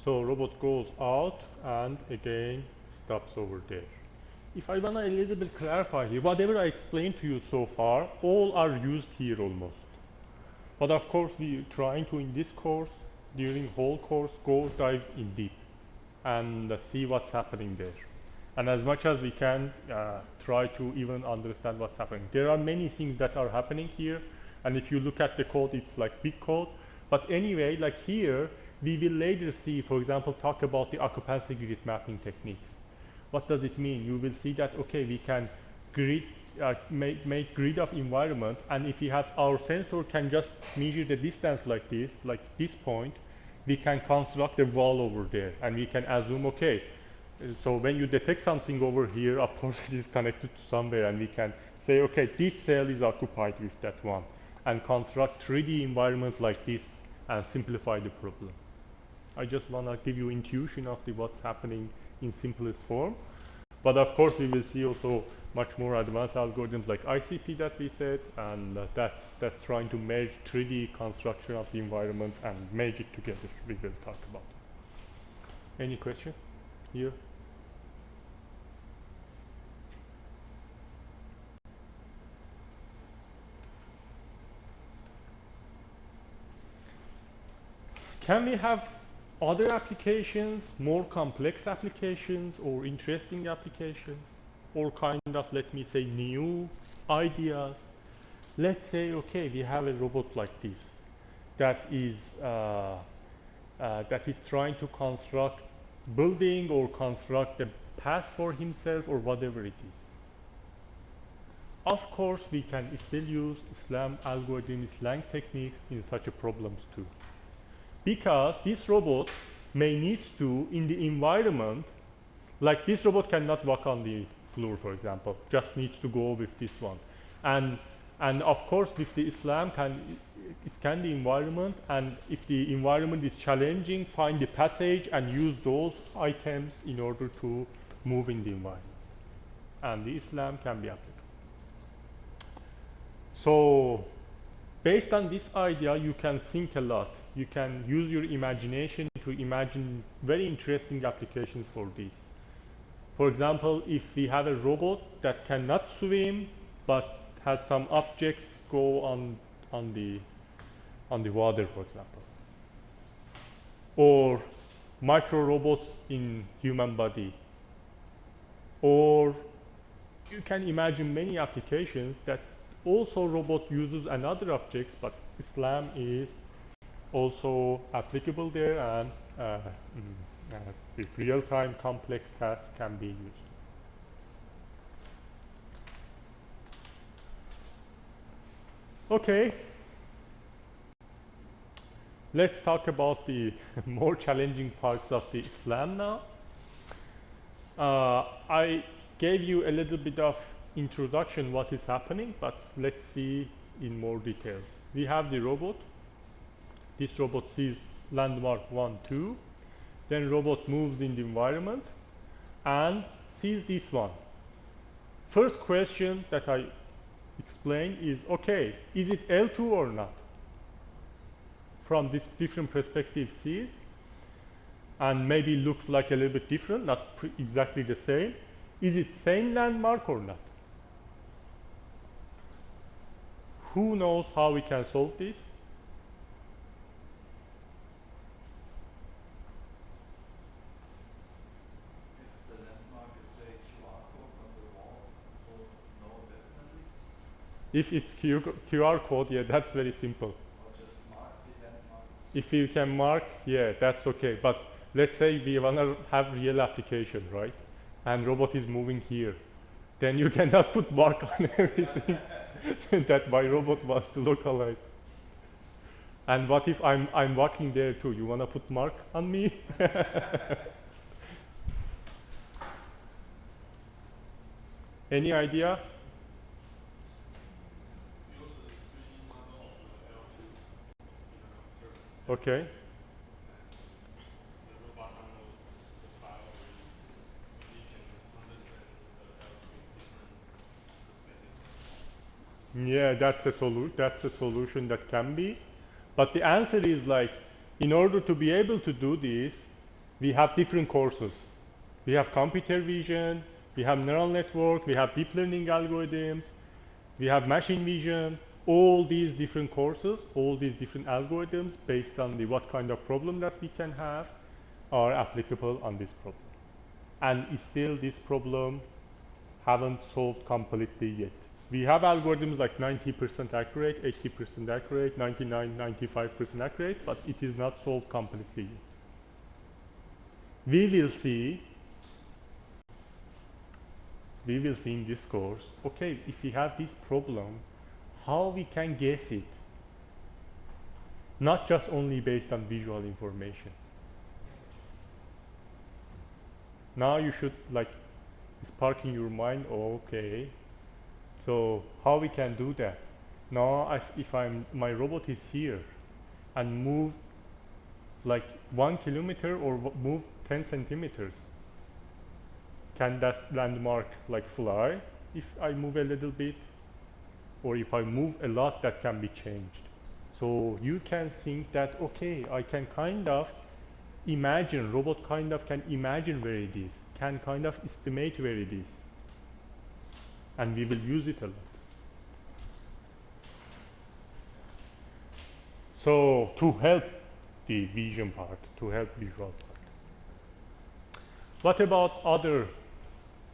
S1: So robot goes out and again stops over there. If I want to a little bit clarify here, whatever I explained to you so far, all are used here almost. But of course, we trying to in this course, during whole course, go dive in deep and see what's happening there. And as much as we can, try to even understand what's happening. There are many things that are happening here, and if you look at the code, it's like big code. But anyway, like here, we will later see, for example, talk about the occupancy grid mapping techniques. What does it mean? You will see that, okay, we can grid, make grid of environment, and if we have our sensor can just measure the distance like this point, we can construct a wall over there, and we can assume, okay, so when you detect something over here, of course it is connected to somewhere, and we can say, okay, this cell is occupied with that one, and construct 3D environment like this and simplify the problem. I just want to give you intuition of what's happening in simplest form. But of course we will see also much more advanced algorithms like ICP that we said, and that's trying to merge 3D construction of the environment and merge it together. We will talk about. Any question here? Can we have other applications, more complex applications or interesting applications, or kind of, let me say, new ideas? Let's say, okay, we have a robot like this that is trying to construct building or construct a path for himself or whatever it is. Of course, we can still use SLAM algorithms, SLAM techniques in such a problems too. Because this robot may need to, in the environment, like this robot cannot walk on the floor, for example, just needs to go with this one. And of course, with the SLAM, scan the environment, and if the environment is challenging, find the passage and use those items in order to move in the environment. And the SLAM can be applicable. So, based on this idea, you can think a lot. You can use your imagination to imagine very interesting applications for this. For example, if we have a robot that cannot swim, but has some objects go on the water, for example, or micro robots in human body, or you can imagine many applications that also robot uses another objects, but SLAM is also applicable there, and with real-time complex tasks can be used. Okay, let's talk about the more challenging parts of the SLAM now. I gave you a little bit of introduction what is happening, but let's see in more details. We have the robot. This robot sees landmark 1, 2. Then robot moves in the environment and sees this one. First question that I explain is, okay, is it L2 or not? From this different perspective sees, and maybe looks like a little bit different, not exactly the same. Is it same landmark or not? Who knows how we can solve this?
S2: If the landmark is a QR code on the wall, we'll know definitely.
S1: If it's QR code, yeah, that's very simple.
S2: Or just mark the landmark.
S1: If you can mark, yeah, that's okay. But let's say we want to have real application, right? And robot is moving here. Then you cannot put mark on everything that my robot wants to localize. And what if I'm walking there too? You want to put mark on me? Any idea?
S3: We also the 3D model of the L2 in the computer.
S1: Okay.
S3: And the robot downloads the file already. We can understand the L2 in different perspectives.
S1: Yeah, that's a solution that can be. But the answer is like, in order to be able to do this, we have different courses. We have computer vision, we have neural network, we have deep learning algorithms, we have machine vision. all these different courses, all these different algorithms based on the what kind of problem that we can have are applicable on this problem. And still this problem haven't solved completely yet. We have algorithms like 90% accurate, 80% accurate, 99, 95% accurate, but it is not solved completely yet. We will see in this course, okay, if we have this problem, how we can guess it, not just only based on visual information. Now you should like spark in your mind, okay, so how we can do that? Now if my robot is here and move like 1 kilometer or move 10 centimeters, can that landmark like fly if I move a little bit? Or if I move a lot, that can be changed. So you can think that, okay, I can kind of imagine, robot kind of can imagine where it is, can kind of estimate where it is. And we will use it a lot. So to help the vision part, to help visual part. What about other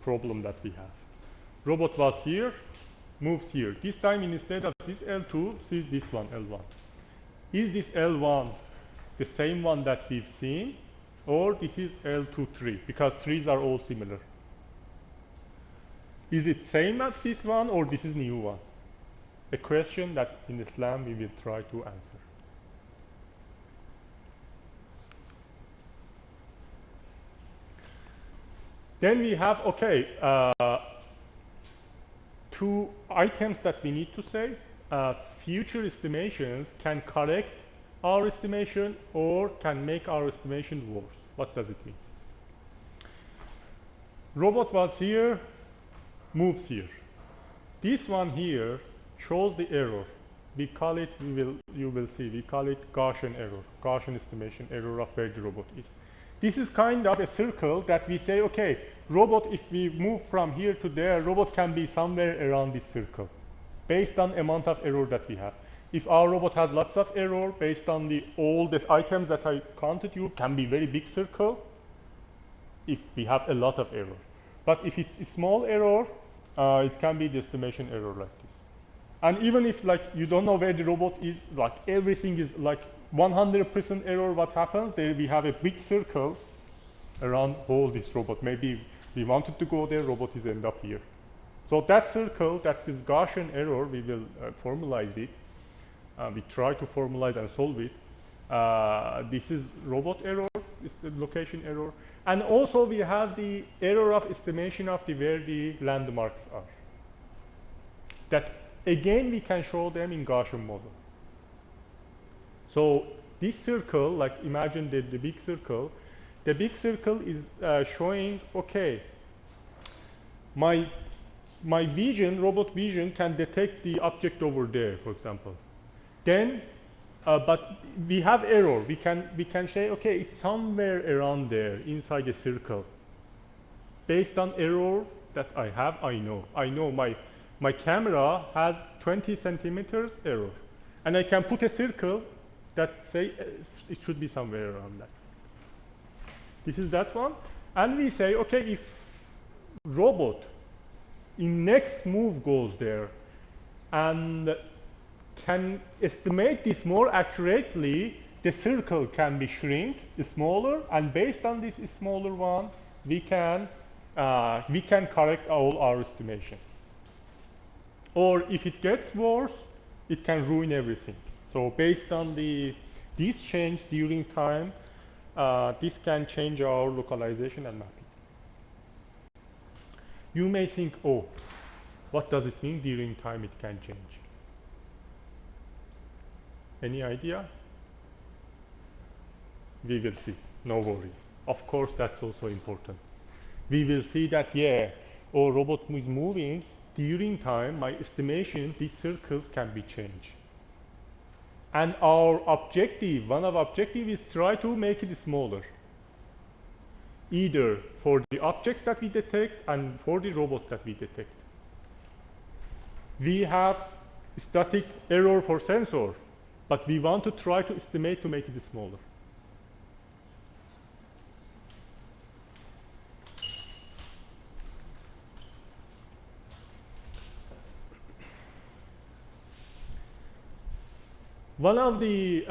S1: problem that we have? Robot was here, moves here. This time instead of this L2, sees this one, L1. Is this L1 the same one that we've seen, or this is L2, 3? Because 3s are all similar. Is it same as this one, or this is new one? A question that in the SLAM we will try to answer. Then we have, okay, two items that we need to say. Future estimations can correct our estimation or can make our estimation worse. What does it mean? Robot was here, moves here. This one here shows the error. We call it, you will see, we call it Gaussian error, Gaussian estimation error of where the robot is. This is kind of a circle that we say, okay, robot, if we move from here to there, robot can be somewhere around this circle based on amount of error that we have. If our robot has lots of error based on all the items that I counted, you can be very big circle if we have a lot of error. But if it's a small error, it can be the estimation error like this. And even if like you don't know where the robot is, like everything is like 100% error, what happens? There we have a big circle around all this robot. Maybe we wanted to go there, robot is end up here. So that circle, that is Gaussian error, we will formalize it. We try to formalize and solve it. This is robot error, this is the location error. And also we have the error of estimation of where the landmarks are. That again we can show them in Gaussian model. So this circle, like imagine the big circle. The big circle is showing, okay, my vision, robot vision can detect the object over there, for example. Then, but we have error. We can say, okay, it's somewhere around there, inside the circle. Based on error that I have, I know my camera has 20 centimeters error, and I can put a circle that say it should be somewhere around that. This is that one, and we say, okay, if robot in next move goes there and can estimate this more accurately, the circle can be shrink smaller, and based on this smaller one, we can correct all our estimations. Or if it gets worse, it can ruin everything. So based on these changes during time, this can change our localization and mapping. You may think, oh, what does it mean during time it can change? Any idea? We will see, no worries. Of course, that's also important. We will see that, yeah, our robot is moving, during time, my estimation, these circles can be changed. And our objective, one of our objectives is try to make it smaller. Either for the objects that we detect and for the robot that we detect. We have static error for sensor, but we want to try to estimate to make it smaller. One of the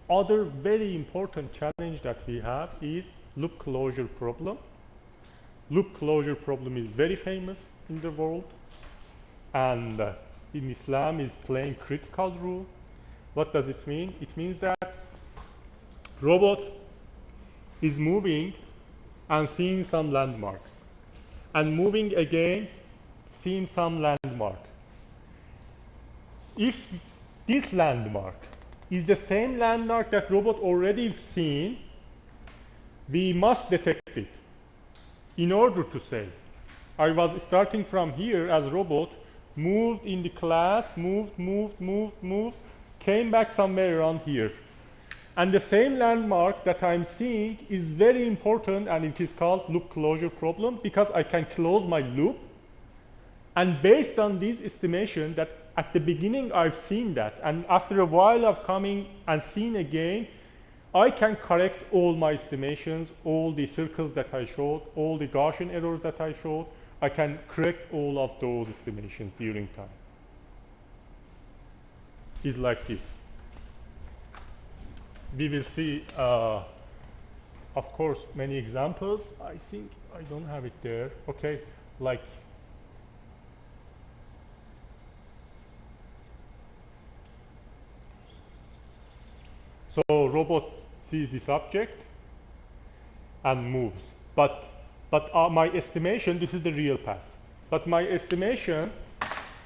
S1: other very important challenge that we have is loop closure problem. Loop closure problem is very famous in the world, and in Islam is playing critical role. What does it mean? It means that robot is moving and seeing some landmarks, and moving again, seeing some landmark. If this landmark is the same landmark that robot already seen, we must detect it in order to say, I was starting from here as robot, moved in the class, moved, came back somewhere around here. And the same landmark that I'm seeing is very important, and it is called loop closure problem, because I can close my loop. And based on this estimation that at the beginning I've seen that, and after a while of coming and seeing again, I can correct all my estimations, all the circles that I showed, all the Gaussian errors that I showed. I can correct all of those estimations during time. It's like this. We will see, of course, many examples. I think I don't have it there. Okay, like so robot sees this object and moves. But my estimation, this is the real path. But my estimation,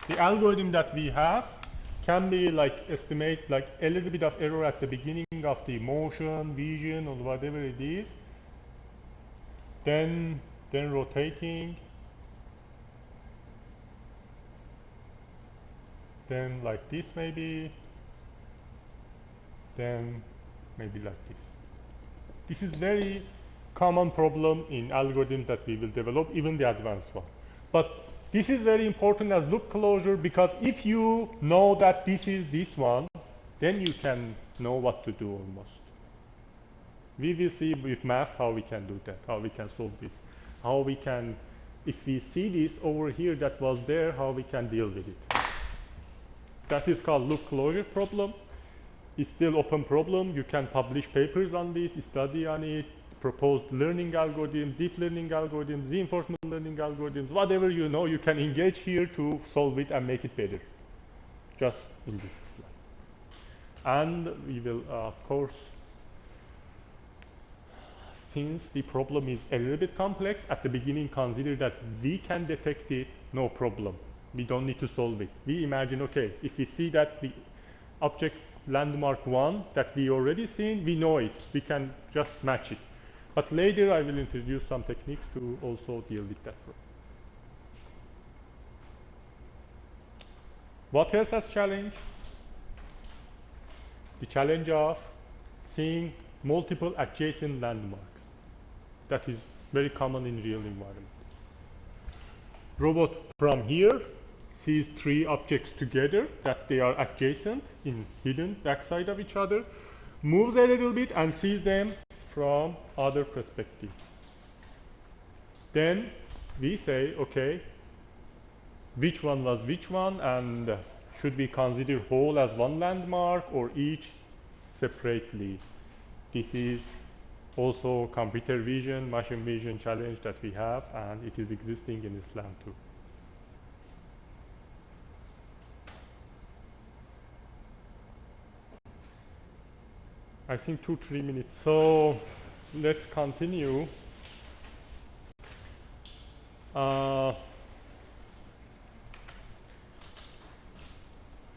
S1: the algorithm that we have, can be like estimate like a little bit of error at the beginning of the motion, vision, or whatever it is. Then rotating. Then like this maybe. Then maybe like this. This is very common problem in algorithms that we will develop, even the advanced one. But this is very important as loop closure, because if you know that this is this one, then you can know what to do almost. We will see with math how we can do that, how we can solve this, how we can, if we see this over here that was there, how we can deal with it. That is called loop closure problem. It's still open problem. You can publish papers on this, study on it, proposed learning algorithms, deep learning algorithms, reinforcement learning algorithms, whatever you know, you can engage here to solve it and make it better, just in this slide. And we will, of course, since the problem is a little bit complex, at the beginning consider that we can detect it, no problem. We don't need to solve it. We imagine, okay, if we see that the object landmark 1 that we already seen, we know it. We can just match it. But later I will introduce some techniques to also deal with that problem. What else has challenge? The challenge of seeing multiple adjacent landmarks. That is very common in real environment. Robot from here sees 3 objects together that they are adjacent in hidden backside of each other, moves a little bit and sees them from other perspective. Then we say, okay, which one was which one, and should we consider whole as one landmark or each separately? This is also computer vision, machine vision challenge that we have, and it is existing in SLAM too. I think 2-3 minutes. So let's continue. So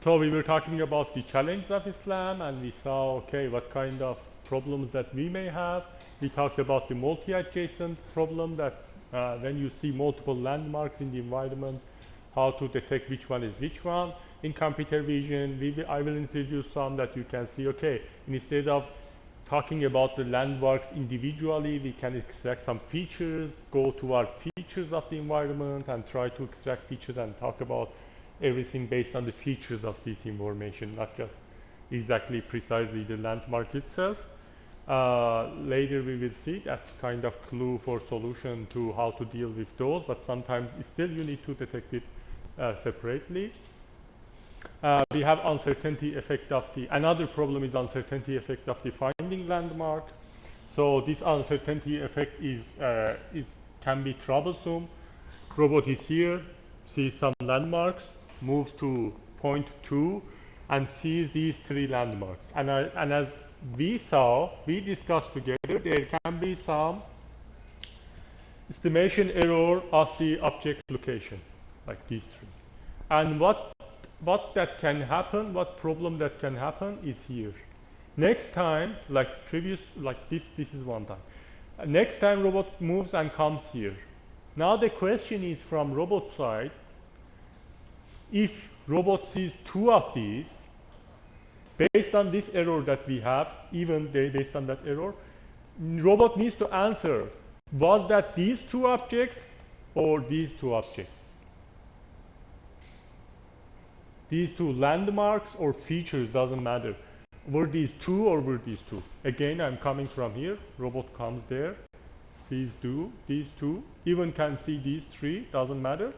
S1: we were talking about the challenge of SLAM, and we saw, okay, what kind of problems that we may have. We talked about the multi-adjacent problem, that when you see multiple landmarks in the environment, how to detect which one is which one. In computer vision, I will introduce some that you can see, okay, instead of talking about the landmarks individually. We can extract some features, go to our features of the environment and try to extract features and talk about everything based on the features of this information, not just exactly precisely the landmark itself. Later we will see that's kind of clue for solution to how to deal with those, but sometimes still you need to detect it separately. We have uncertainty effect of the, another problem is uncertainty effect of the finding landmark. So this uncertainty effect can be troublesome. Robot is here, sees some landmarks, moves to point 2 and sees these 3 landmarks. And as we discussed together, there can be some estimation error of the object location, like these 3. And what problem that can happen is here. Next time, like this is one time. Next time robot moves and comes here. Now the question is from robot side, if robot sees 2 of these, based on this error that we have, even based on that error, robot needs to answer, was that these 2 objects or these 2 objects? These 2 landmarks or features, doesn't matter. Were these 2 or were these 2? Again, I'm coming from here. Robot comes there, sees these 2, even can see these 3, doesn't matter.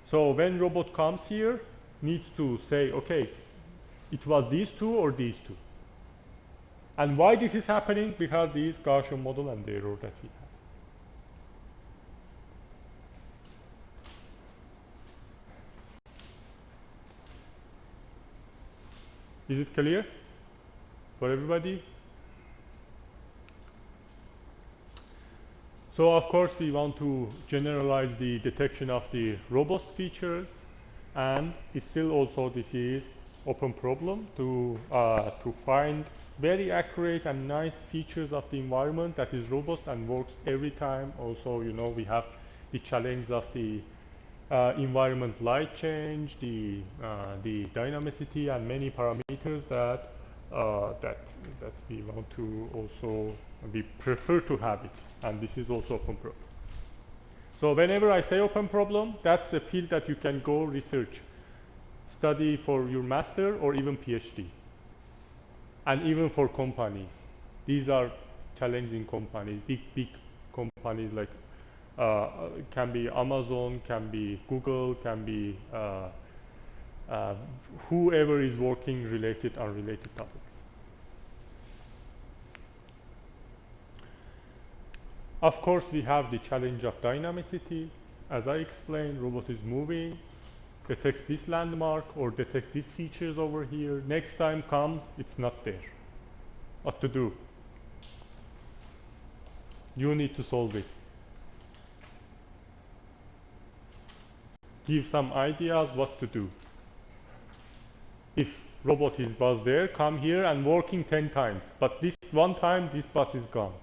S1: So when robot comes here, needs to say, okay, it was these 2 or these 2. And why this is happening? Because this Gaussian model and the error that we have. Is it clear for everybody? So of course we want to generalize the detection of the robust features, and it's still also this is open problem to find very accurate and nice features of the environment that is robust and works every time. Also, you know, we have the challenge of the environment light change, the dynamicity, and many parameters that we want to also, we prefer to have it, and this is also open problem. So whenever I say open problem, that's a field that you can go research, study for your master or even PhD, and even for companies. These are challenging companies, big companies like can be Amazon, can be Google, can be whoever is working related, unrelated topics. Of course, we have the challenge of dynamicity. As I explained, robot is moving, detects this landmark or detects these features over here. Next time comes, it's not there. What to do? You need to solve it. Give some ideas what to do. If robot was there, come here and working 10 times, but this one time this bus is gone.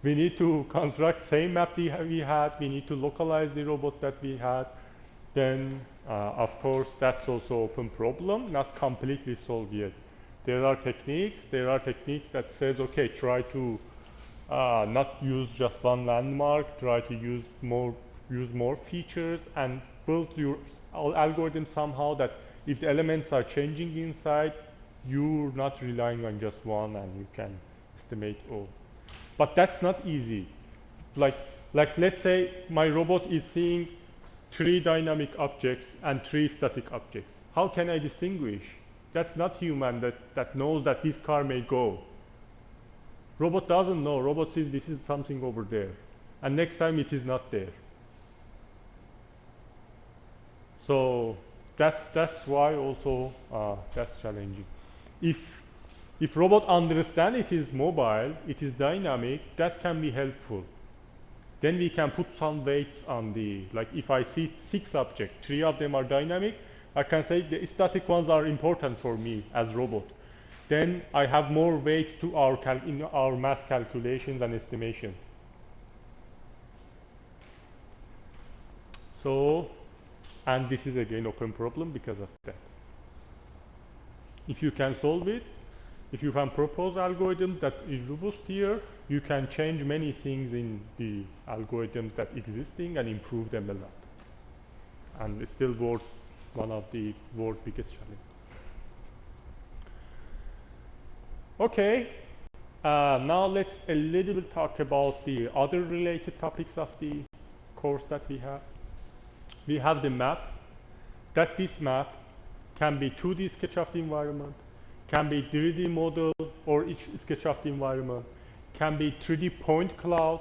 S1: We need to construct same map we had, we need to localize the robot that we had. Then of course that's also open problem, not completely solved yet. There are techniques that says, okay, try to not use just one landmark, try to use more features and build your algorithm somehow that if the elements are changing inside, you're not relying on just one and you can estimate all. But that's not easy. Like let's say my robot is seeing 3 dynamic objects and 3 static objects. How can I distinguish? That's not human that knows that this car may go. Robot doesn't know. Robot says this is something over there, and next time it is not there. So that's why also that's challenging. If robot understand it is mobile, it is dynamic, that can be helpful. Then we can put some weights on the, like if I see 6 objects, 3 of them are dynamic, I can say the static ones are important for me as robot. Then I have more weight to in our math calculations and estimations. So, and this is again open problem because of that. If you can solve it, If you can propose algorithm that is robust here, you can change many things in the algorithms that existing and improve them a lot. And it's still one of the world's biggest challenges. Okay, now let's a little bit talk about the other related topics of the course that we have. We have the map. This map can be 2D sketch of the environment, can be 3D model or each sketch of the environment, can be 3D point cloud.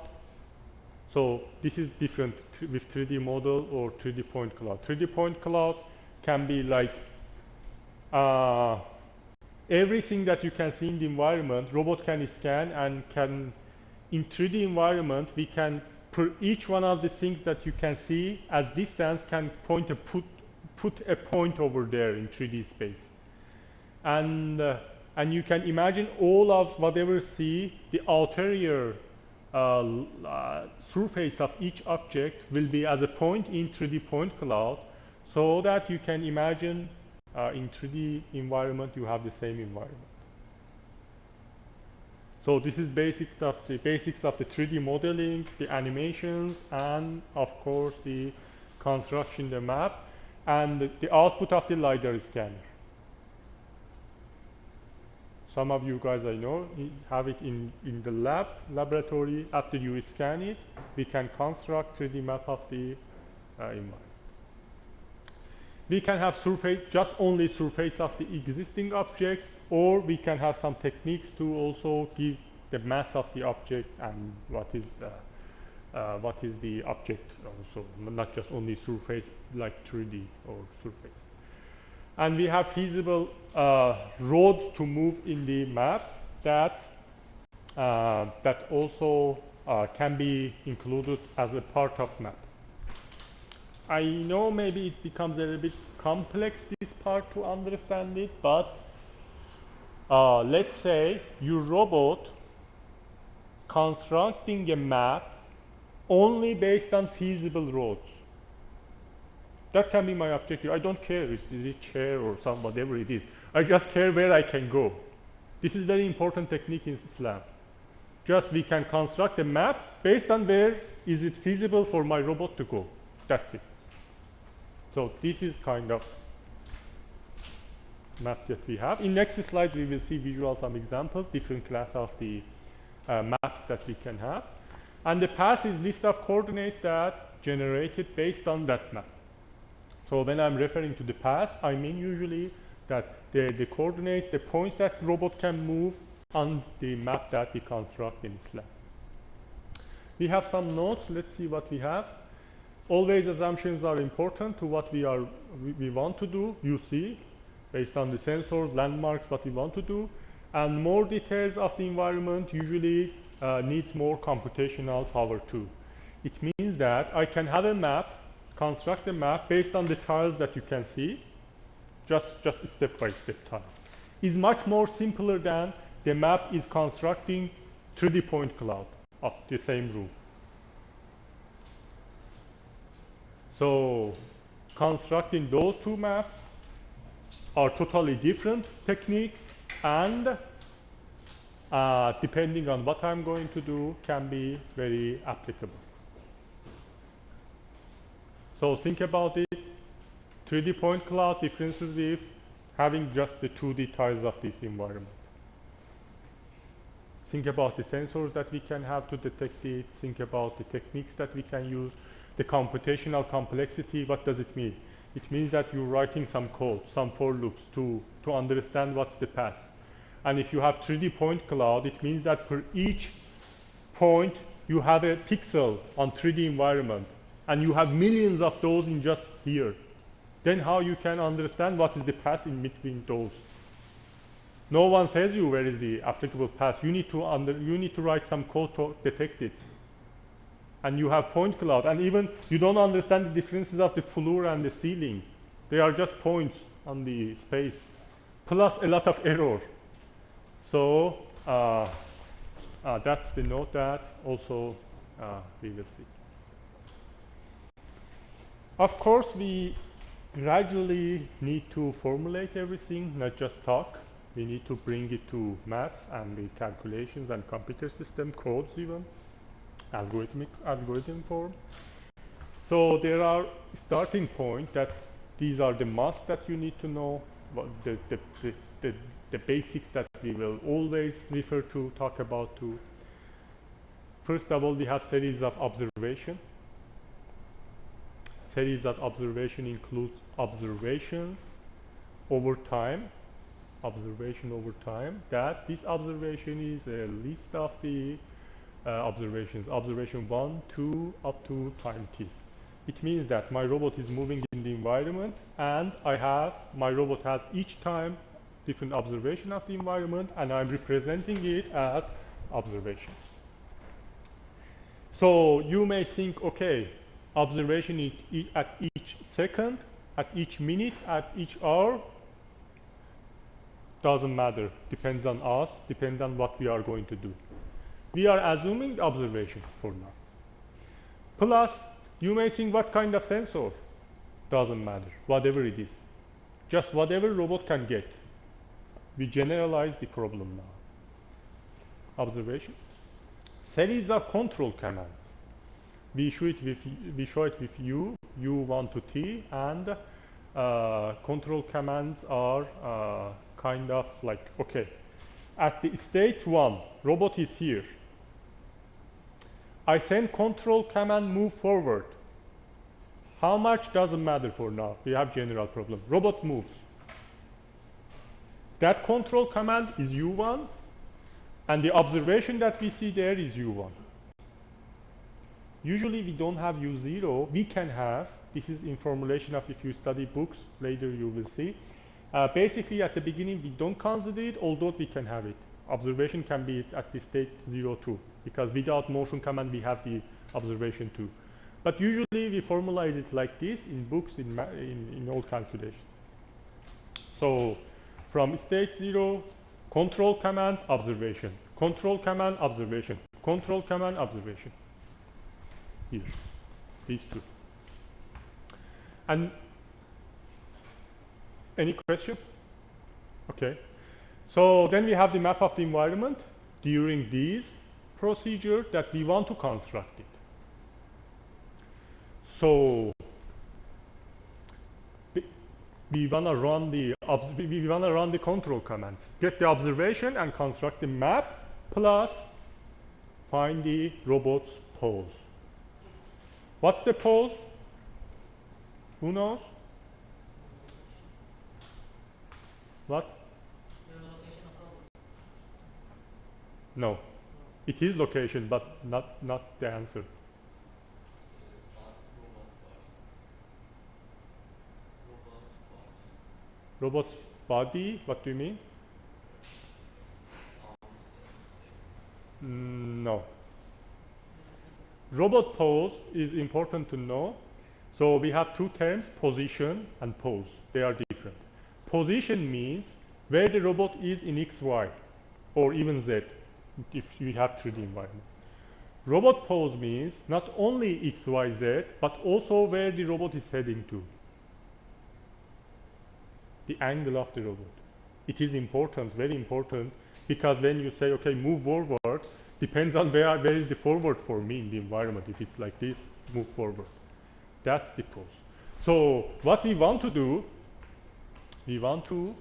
S1: So this is different with 3D model or 3D point cloud. 3D point cloud can be like everything that you can see in the environment, robot can scan and can, in 3D environment, we can, per each one of the things that you can see as distance, can point put a point over there in 3D space. And you can imagine all of whatever see, the ulterior surface of each object will be as a point in 3D point cloud, so that you can imagine in 3D environment you have the same environment. So this is basics of the 3D modeling, the animations, and of course the construction, the map, and the output of the LiDAR scanner. Some of you guys I know have it in the laboratory. After you scan it, we can construct 3D map of the environment. We can have surface, just only surface of the existing objects, or we can have some techniques to also give the mass of the object and what is the object also, not just only surface like 3D or surface. And we have feasible roads to move in the map that also can be included as a part of map. I know maybe it becomes a little bit complex, this part, to understand it, but let's say your robot constructing a map only based on feasible roads. That can be my objective. I don't care, is it chair or some whatever it is. I just care where I can go. This is very important technique in SLAM. Just we can construct a map based on where is it feasible for my robot to go. That's it. So this is kind of map that we have. In next slide, we will see visual some examples, different class of the maps that we can have. And the path is list of coordinates that generated based on that map. So when I'm referring to the path, I mean usually that the coordinates, the points that robot can move on the map that we construct in SLAM. We have some notes. Let's see what we have. Always assumptions are important to what we want to do. You see, based on the sensors, landmarks, what we want to do. And more details of the environment usually needs more computational power too. It means that I can have a map, construct a map based on the tiles that you can see, just step-by-step tiles. Is much more simpler than the map is constructing 3D point cloud of the same room. So constructing those two maps are totally different techniques, and depending on what I'm going to do, can be very applicable. So think about it. 3D point cloud differences with having just the 2D tiles of this environment. Think about the sensors that we can have to detect it. Think about the techniques that we can use. The computational complexity, what does it mean? It means that you're writing some code, some for loops to understand what's the path. And if you have 3D point cloud, it means that per each point you have a pixel on 3D environment, and you have millions of those in just here. Then how you can understand what is the path in between those? No one says you where is the applicable path. You need to write some code to detect it. And you have point cloud, and even you don't understand the differences of the floor and the ceiling. They are just points on the space, plus a lot of error. So that's the note that also we will see. Of course, we gradually need to formulate everything, not just talk. We need to bring it to math and the calculations and computer system codes, even algorithm form. So there are starting point that these are the must that you need to know, the basics that we will always refer to, talk about too. First of all, we have series of observation. Series of observation includes observations over time. Observation over time. That this observation is a list of the observations. Observation 1, 2, up to time t. It means that my robot is moving in the environment, and my robot has each time different observation of the environment, and I'm representing it as observations. So you may think, okay, observation at each second, at each minute, at each hour, doesn't matter, depends on us, depends on what we are going to do. We are assuming observation for now. Plus, you may think, what kind of sensor? Doesn't matter, whatever it is. Just whatever robot can get. We generalize the problem now. Observation. Series of control commands. We show it with U1 to T, and control commands are kind of like, okay, at the state 1, robot is here. I send control command move forward. How much doesn't matter for now. We have general problem. Robot moves. That control command is U1, and the observation that we see there is U1. Usually we don't have U0. We can have, this is in formulation of, if you study books, later you will see. Basically at the beginning we don't consider it, although we can have it. Observation can be at the state 0, 2, because without motion command we have the observation 2. But usually we formalize it like this in books, in all calculations. So from state 0, control command, observation. Control command, observation. Control command, observation. Here, these two. And any question? Okay. So then we have the map of the environment during this procedure that we want to construct it. So we want to run the control commands, get the observation and construct the map, plus find the robot's pose. What's the pose? Who knows? What?
S4: The location of robot.
S1: No. It is location, but not the answer.
S4: Robot's body.
S1: Robot's body? What do you mean?
S4: Arms and
S1: No. Robot pose is important to know. So we have two terms, position and pose. They are different. Position means where the robot is in X, Y, or even Z, if we have 3D environment. Robot pose means not only X, Y, Z, but also where the robot is heading to. The angle of the robot. It is important, very important, because when you say, okay, move forward, depends on where is the forward for me in the environment. If it's like this, move forward. That's the pose. So what we want to do, we want to,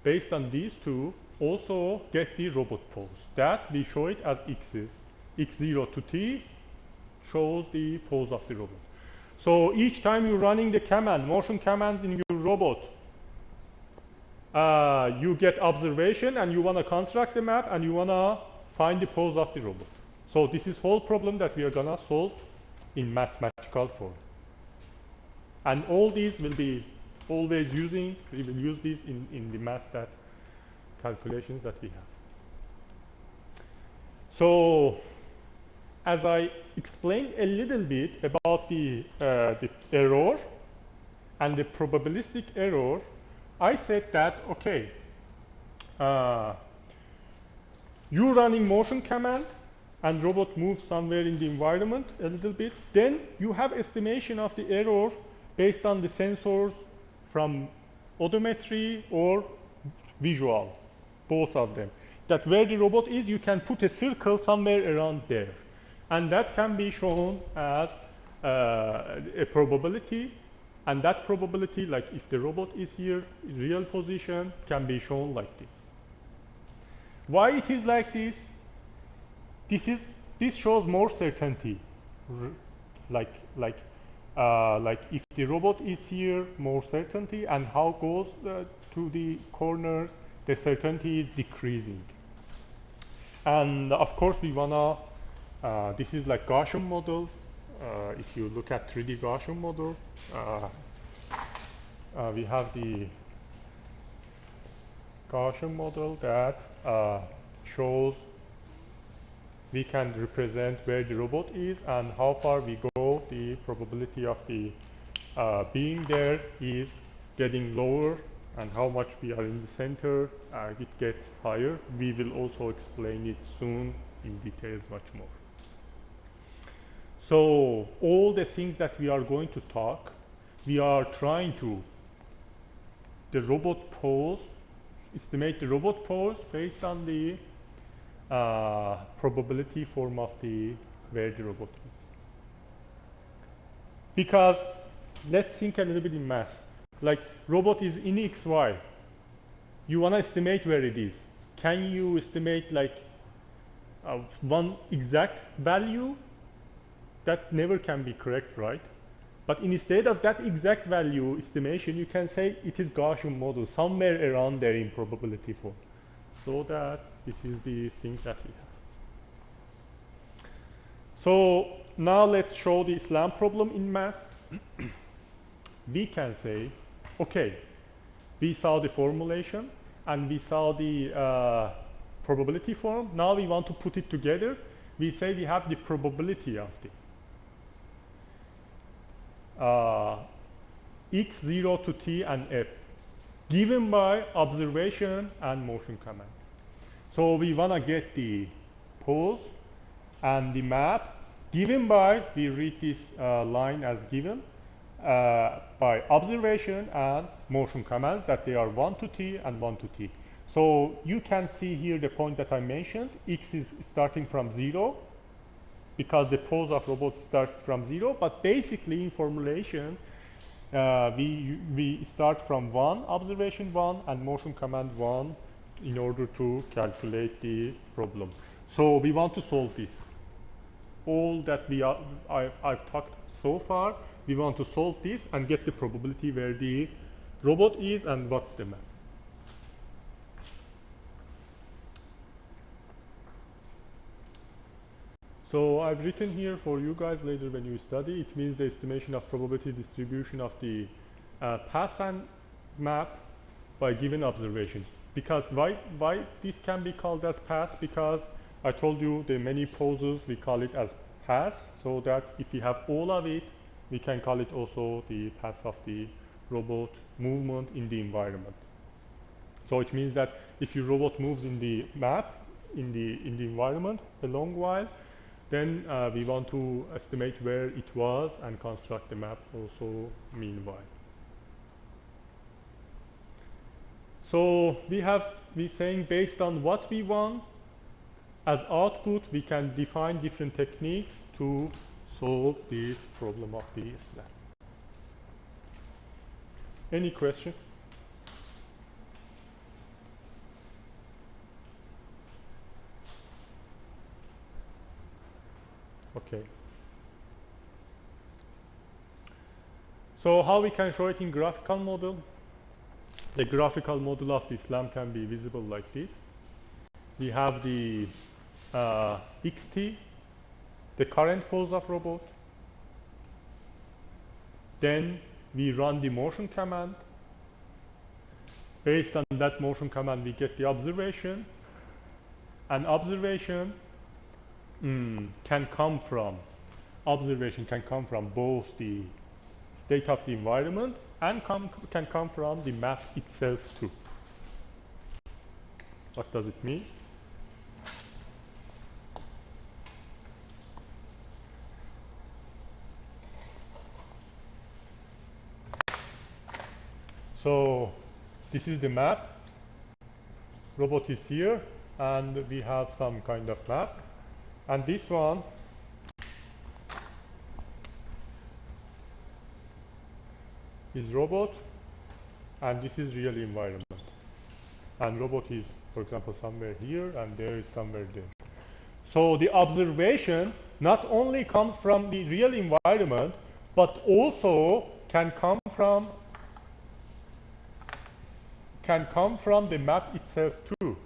S1: based on these two, also get the robot pose. That we show it as x's. X0 to t shows the pose of the robot. So each time you're running the command, motion command in your robot, you get observation and you want to construct the map and you want to find the pose of the robot. So this is whole problem that we are going to solve in mathematical form. And all these will be always we will use these in the math stat calculations that we have. So as I explained a little bit about the error and the probabilistic error, I said that, okay, you running motion command and robot moves somewhere in the environment a little bit, then you have estimation of the error based on the sensors from odometry or visual. both of them. That where the robot is, you can put a circle somewhere around there. And that can be shown as a probability. And that probability, like if the robot is here, real position, can be shown like this. Why it is like this? This shows more certainty. Like if the robot is here, more certainty, and how goes to the corners, the certainty is decreasing. And of course, we wanna. This is like Gaussian model. If you look at 3D Gaussian model, we have the Gaussian model that shows we can represent where the robot is and how far we go. The probability of the being there is getting lower, and how much we are in the center, it gets higher. We will also explain it soon in details much more. So all the things that we are going to talk, we are trying to the robot pose, estimate the robot pose based on the probability form of the where the robot is. Because let's think a little bit in math. Like robot is in xy. You want to estimate where it is. Can you estimate like one exact value? That never can be correct, right? But instead of that exact value estimation, you can say it is Gaussian model, somewhere around there in probability form. So that this is the thing that we have. So now let's show the SLAM problem in math. We can say, okay, we saw the formulation and we saw the probability form. Now we want to put it together. We say we have the probability of the x0 to t and f given by observation and motion commands. So we want to get the pose and the map given by, we read this line as given by observation and motion commands, that they are 1 to t and 1 to t. So you can see here the point that I mentioned. X is starting from 0 because the pose of robot starts from 0, but basically in formulation we start from 1, observation 1 and motion command 1 in order to calculate the problem. So we want to solve this. All that I've talked so far, we want to solve this and get the probability where the robot is and what's the map. So I've written here for you guys later when you study. It means the estimation of probability distribution of the path and map by given observations. Because why this can be called as path? Because I told you the many poses, we call it as path, so that if we have all of it, we can call it also the path of the robot movement in the environment. So it means that if your robot moves in the map, in the environment a long while, then we want to estimate where it was and construct the map also meanwhile. So we're saying based on what we want as output, we can define different techniques to solve this problem of the SLAM. Any question? Okay. So how we can show it in graphical model? The graphical model of the SLAM can be visible like this. We have the xt, the current pose of robot. Then we run the motion command. Based on that motion command, we get the observation. And observation can come from both the state of the environment and can come from the map itself too. What does it mean? So this is the map robot is here, and we have some kind of map. And this one is robot, and this is real environment. And robot is, for example, somewhere here, and there is somewhere there. So the observation not only comes from the real environment, but also can come from the map itself too.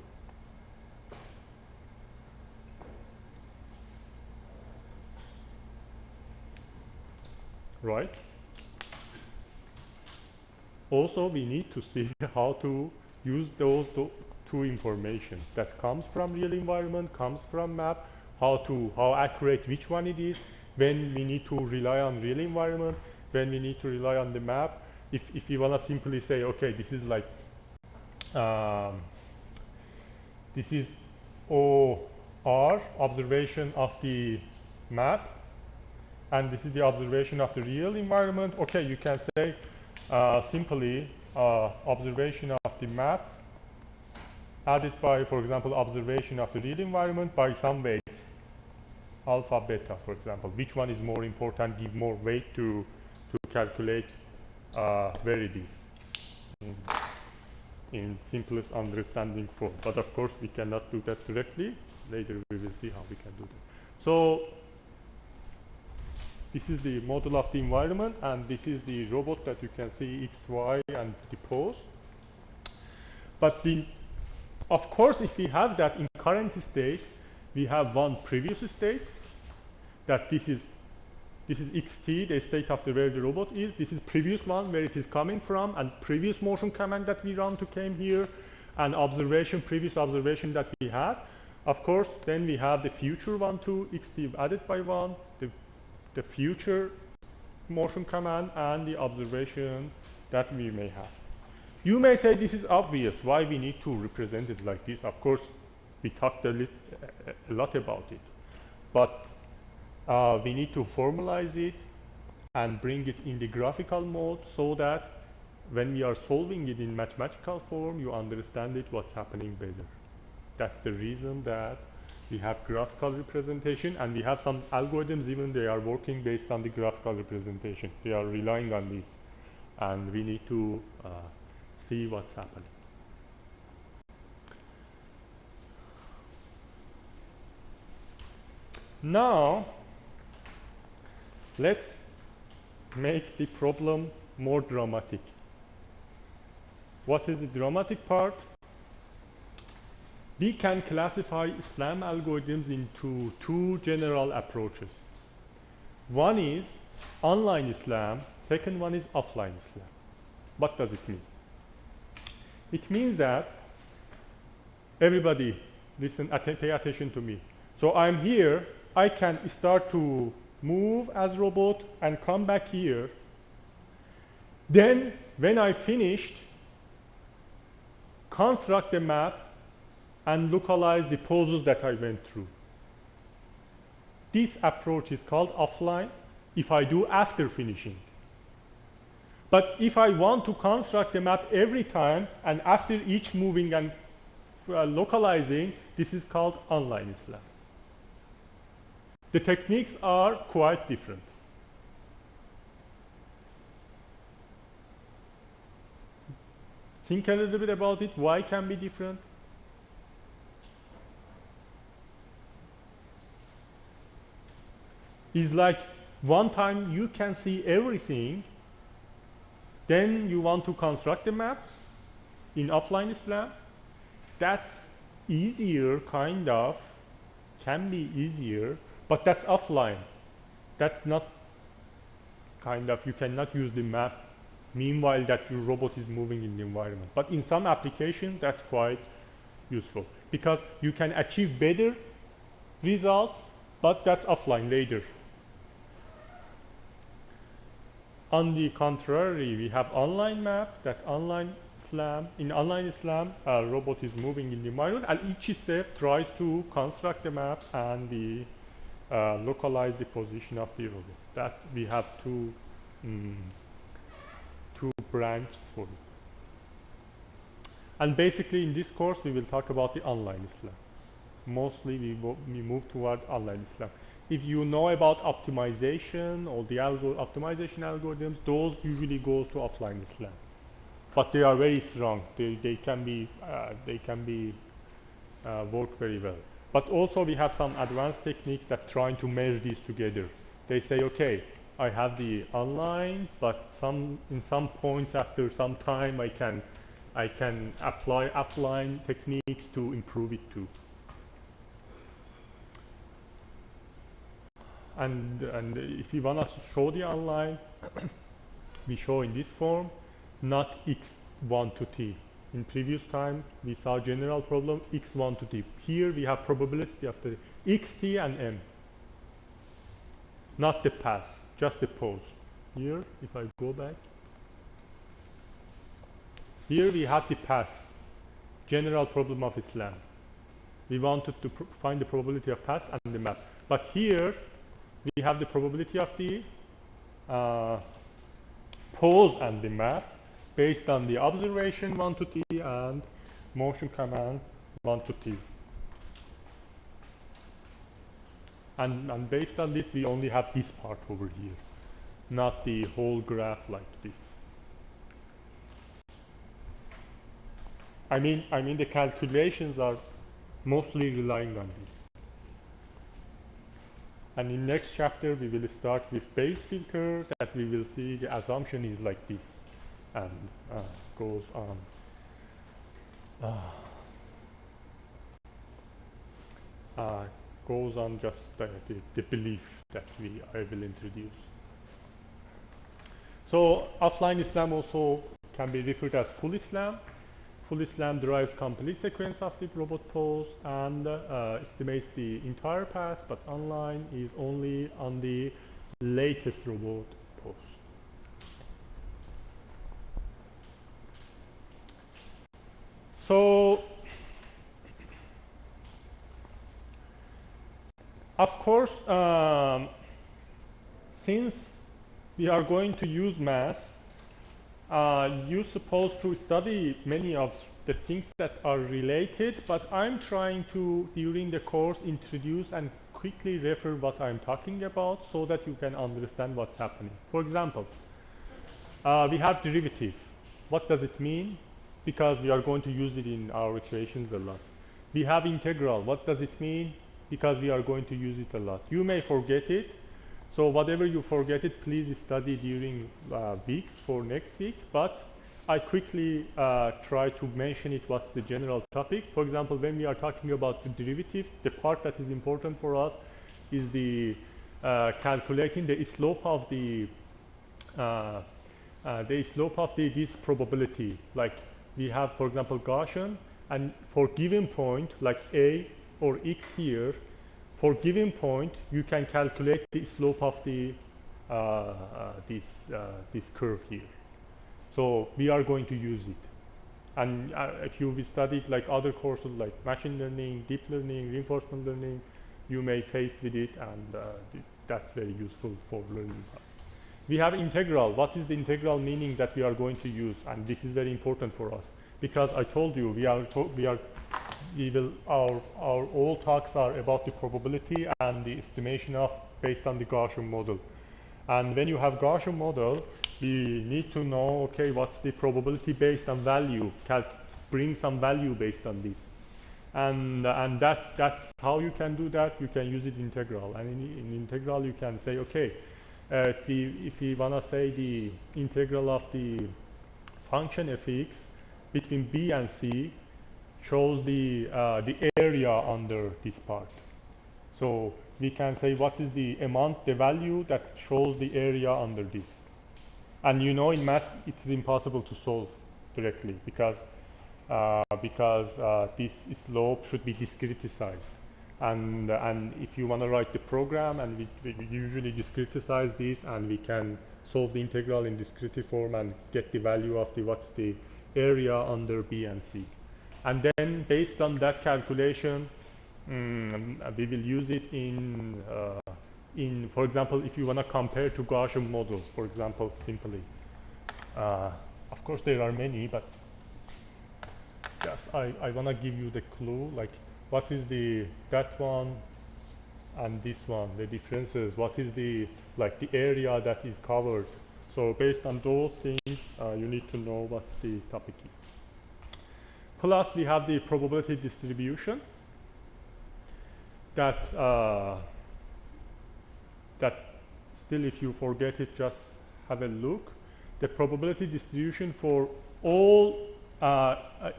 S1: Right? Also, we need to see how to use those two information that comes from real environment, comes from map, how accurate which one it is, when we need to rely on real environment, when we need to rely on the map. If you want to simply say, okay, this is like this is OR, observation of the map, and this is the observation of the real environment. Okay, you can say simply observation of the map added by, for example, observation of the real environment by some weights, alpha, beta, for example. Which one is more important, give more weight to calculate where it is in simplest understanding form. But of course, we cannot do that directly. Later, we will see how we can do that. So this is the model of the environment, and this is the robot that you can see X, Y, and the pose. But of course, if we have that in current state, we have one previous state, that this is xt, the state of where the robot is. This is previous one, where it is coming from, and previous motion command that we run to came here, and previous observation that we had. Of course, then we have the future one too, xt added by one, the future motion command, and the observation that we may have. You may say this is obvious, why we need to represent it like this. Of course, we talked a lot about it, but we need to formalize it and bring it in the graphical mode so that when we are solving it in mathematical form, you understand it, what's happening better. That's the reason that we have graphical representation, and we have some algorithms, even they are working based on the graphical representation. They are relying on this, and we need to see what's happening. Now, let's make the problem more dramatic. What is the dramatic part? We can classify SLAM algorithms into two general approaches. One is online SLAM, second one is offline SLAM. What does it mean? It means that, everybody listen, pay attention to me. So I'm here, I can start to move as robot and come back here. Then, when I finished, construct the map and localize the poses that I went through. This approach is called offline if I do after finishing. But if I want to construct the map every time and after each moving and localizing, this is called online SLAM. The techniques are quite different. Think a little bit about it. Why can be different? It's like one time you can see everything, then you want to construct the map in offline SLAM. That's easier, kind of, can be easier, but that's offline. That's not kind of, you cannot use the map meanwhile that your robot is moving in the environment. But in some applications, that's quite useful because you can achieve better results, but that's offline later. On the contrary, we have online map, that online SLAM. In online SLAM, a robot is moving in the environment, and each step tries to construct the map and localize the position of the robot. That we have two branches for it. And basically in this course we will talk about the online SLAM. Mostly we move toward online SLAM. If you know about optimization or the optimization algorithms, those usually goes to offline SLAM. But they are very strong. They can be work very well. But also we have some advanced techniques that trying to merge these together. They say, okay, I have the online, but in some points after some time I can apply offline techniques to improve it too. And if you want to show the online, we show in this form, not x1 to t. In previous time, we saw general problem x1 to t. Here we have probability of the xt and m, not the pass, just the pose. Here, if I go back, here we have the pass, general problem of SLAM. We wanted to find the probability of pass and the map. But here, we have the probability of the pose and the map based on the observation 1 to t and motion command 1 to t. And based on this, we only have this part over here, not the whole graph like this. I mean the calculations are mostly relying on this. And in next chapter, we will start with base filter that we will see the assumption is like this and goes on. Goes on just the belief that I will introduce. So offline SLAM also can be referred as full SLAM. Full SLAM derives complete sequence of the robot pose and estimates the entire pass, but online is only on the latest robot pose. So, of course, since we are going to use mass, you're supposed to study many of the things that are related, but I'm trying to, during the course, introduce and quickly refer what I'm talking about so that you can understand what's happening. For example, we have derivative. What does it mean? Because we are going to use it in our equations a lot. We have integral. What does it mean? Because we are going to use it a lot. You may forget it. So whatever you forget it, please study during weeks for next week. But I quickly try to mention it, what's the general topic. For example, when we are talking about the derivative, the part that is important for us is the calculating the slope of this probability. Like we have, for example, Gaussian, and for given point, like A or X here, for given point, you can calculate the slope of the this curve here. So we are going to use it. And if you've studied like other courses like machine learning, deep learning, reinforcement learning, you may face with it, and that's very useful for learning. We have integral. What is the integral meaning that we are going to use? And this is very important for us because I told you our all talks are about the probability and the estimation of based on the Gaussian model. And when you have Gaussian model, we need to know, okay, what's the probability based on value? Bring some value based on this. And that's how you can do that. You can use it integral. And in integral, you can say, okay, if we want to say the integral of the function fx between b and c shows the area under this part. So we can say what is the amount, the value that shows the area under this. And you know, in math, it's impossible to solve directly because this slope should be discretized. And if you want to write the program, and we usually discretize this, and we can solve the integral in discrete form and get the value of what's the area under b and c. And then based on that calculation, we will use it in, for example, if you want to compare to Gaussian models, for example, simply. Of course, there are many, but Just I want to give you the clue, like what is that one and this one, the differences, what is the area that is covered. So based on those things, you need to know what's the topic key. Plus we have the probability distribution that still, if you forget it, just have a look. The probability distribution for all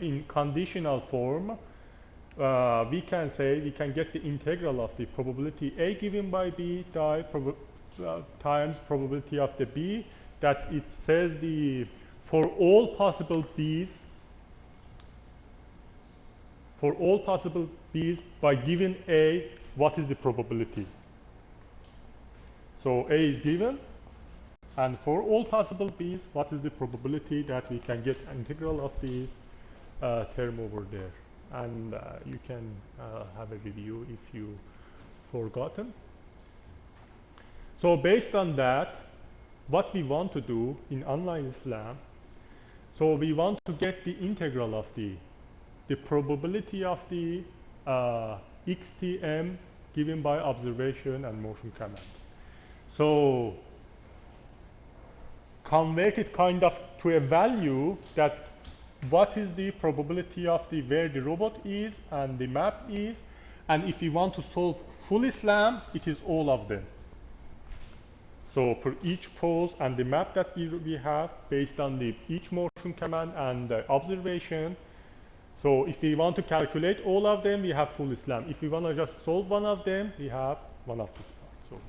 S1: in conditional form, we can say we can get the integral of the probability A given by B times probability of the B, that it says the for all possible B's by given A, what is the probability? So A is given, and for all possible B's, what is the probability that we can get integral of these term over there? And you can have a review if you forgotten. So based on that, what we want to do in online SLAM, so we want to get the integral of the probability of the XTM given by observation and motion command. So convert it kind of to a value that what is the probability of where the robot is and the map is, and if we want to solve fully SLAM, it is all of them. So for each pose and the map that we have based on each motion command and the observation. So if we want to calculate all of them, we have full SLAM. If we want to just solve one of them, we have one of this part.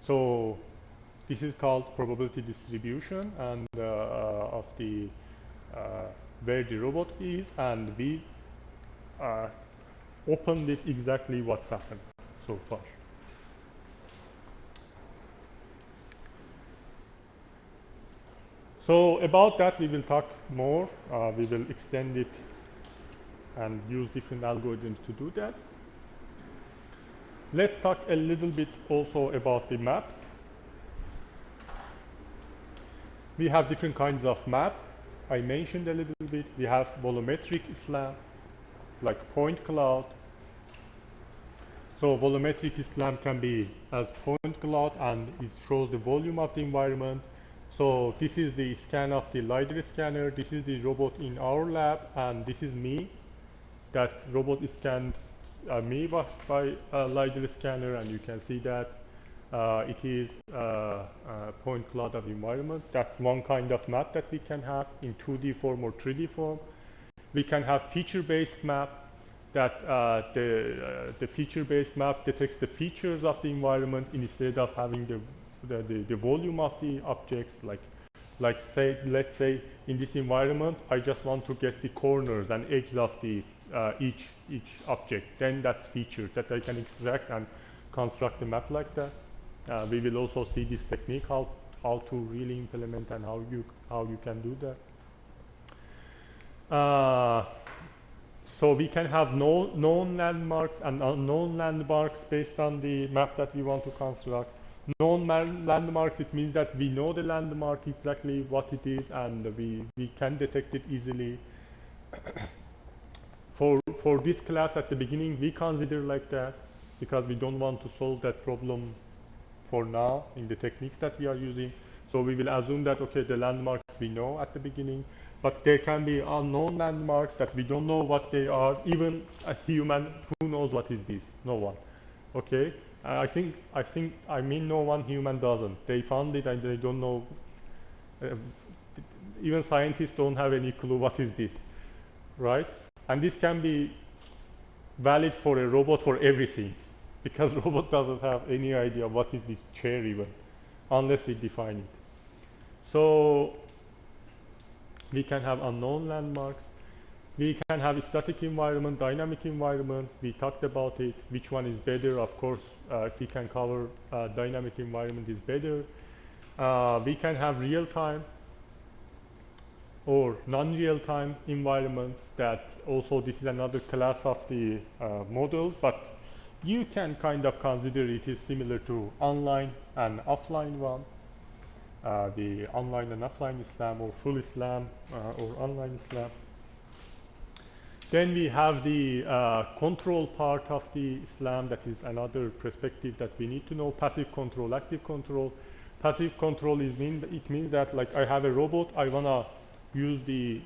S1: So this is called probability distribution and of the where the robot is, and we opened it exactly what's happened so far. So about that we will talk more. We will extend it and use different algorithms to do that. Let's talk a little bit also about the maps. We have different kinds of map. I mentioned a little bit. We have volumetric SLAM, like point cloud. So volumetric SLAM can be as point cloud, and it shows the volume of the environment. So this is the scan of the LiDAR scanner. This is the robot in our lab, and this is me. That robot scanned me by a LiDAR scanner, and you can see that it is point cloud of environment. That's one kind of map that we can have in 2D form or 3D form. We can have feature-based map, that the feature-based map detects the features of the environment instead of having the volume of the objects. Let's say in this environment, I just want to get the corners and edges of the each object. Then that's featured that I can extract and construct the map like that. We will also see this technique, how to really implement and how you can do that. So we can have known landmarks and unknown landmarks based on the map that we want to construct. Known landmarks, it means that we know the landmark exactly what it is, and we can detect it easily. For this class at the beginning, we consider like that because we don't want to solve that problem for now in the techniques that we are using. So we will assume that, okay, the landmarks we know at the beginning, but there can be unknown landmarks that we don't know what they are. Even a human, who knows what is this? No one. Okay, I mean no one human doesn't. They found it and they don't know. Even scientists don't have any clue what is this, right? And this can be valid for a robot for everything, because robot doesn't have any idea what is this chair even, unless we define it. So we can have unknown landmarks. We can have a static environment, dynamic environment. We talked about it. Which one is better? Of course, if we can cover dynamic environment is better. We can have real-time or non-real-time environments. That also, this is another class of the model, but you can kind of consider it is similar to online and offline one. the online and offline SLAM, or full SLAM, or online SLAM. Then we have the control part of the SLAM. That is another perspective that we need to know. Passive control, active control. Passive control it means that, like, I have a robot, I wanna use the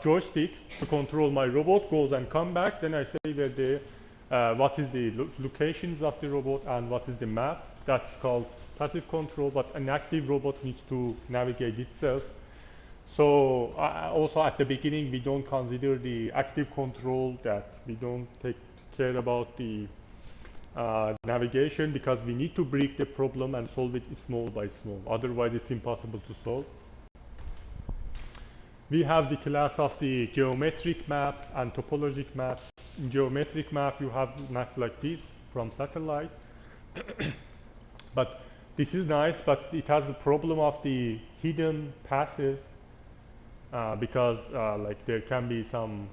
S1: joystick to control my robot, goes and come back. Then I say where the what is the locations of the robot and what is the map. That's called passive control. But an active robot needs to navigate itself. So also at the beginning, we don't consider the active control, that we don't take care about the navigation, because we need to break the problem and solve it small by small. Otherwise, it's impossible to solve. We have the class of the geometric maps and topologic maps. In geometric map, you have map like this from satellite. But this is nice, but it has a problem of the hidden passes, because like there can be some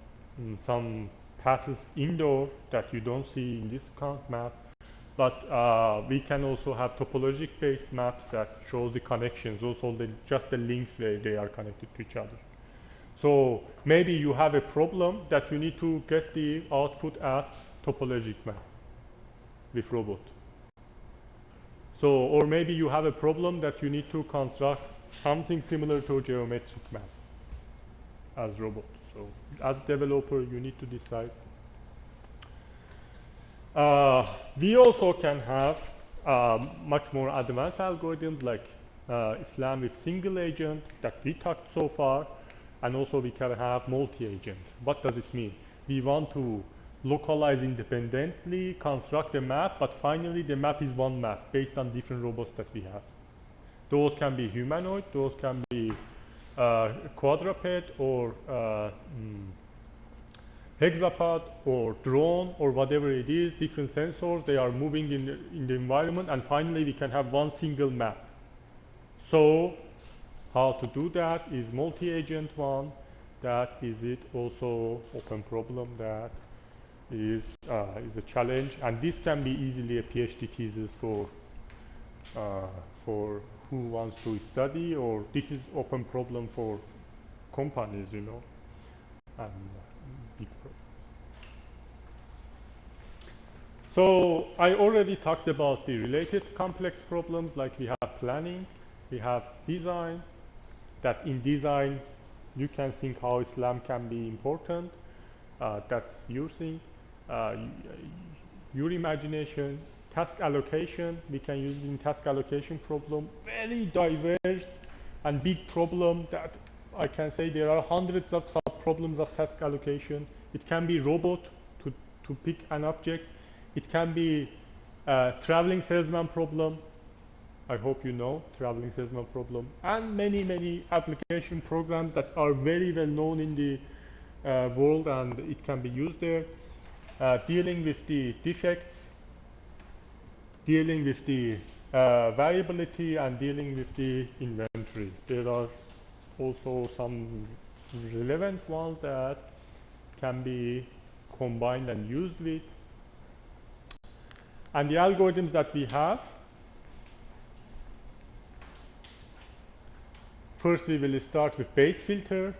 S1: passes indoor that you don't see in this map. But we can also have topologic based maps that shows the connections, also just the links where they are connected to each other. So maybe you have a problem that you need to get the output as topologic map with robot. So, or maybe you have a problem that you need to construct something similar to a geometric map as robot. So as developer, you need to decide. We also can have much more advanced algorithms like SLAM with single agent that we talked so far, and also we can have multi-agent. What does it mean? We want to localize independently, construct a map, but finally the map is one map based on different robots that we have. Those can be humanoid, those can be quadruped, or hexapod, or drone, or whatever it is, different sensors, they are moving in the environment, and finally we can have one single map. So how to do that is multi-agent one. That is it also open problem that is a challenge, and this can be easily a PhD thesis for who wants to study, or this is open problem for companies, you know, and big problems. So I already talked about the related complex problems, like we have planning, we have design, that in design you can think how SLAM can be important. That's your thing, your imagination. Task allocation, we can use it in task allocation problem. Very diverse and big problem that I can say there are hundreds of sub-problems of task allocation. It can be robot to pick an object. It can be traveling salesman problem. I hope you know traveling salesman problem, and many application programs that are very well known in the world, and it can be used there. Dealing with the defects, dealing with the variability, and dealing with the inventory. There are also some relevant ones that can be combined and used with. And the algorithms that we have, first we will start with base filter,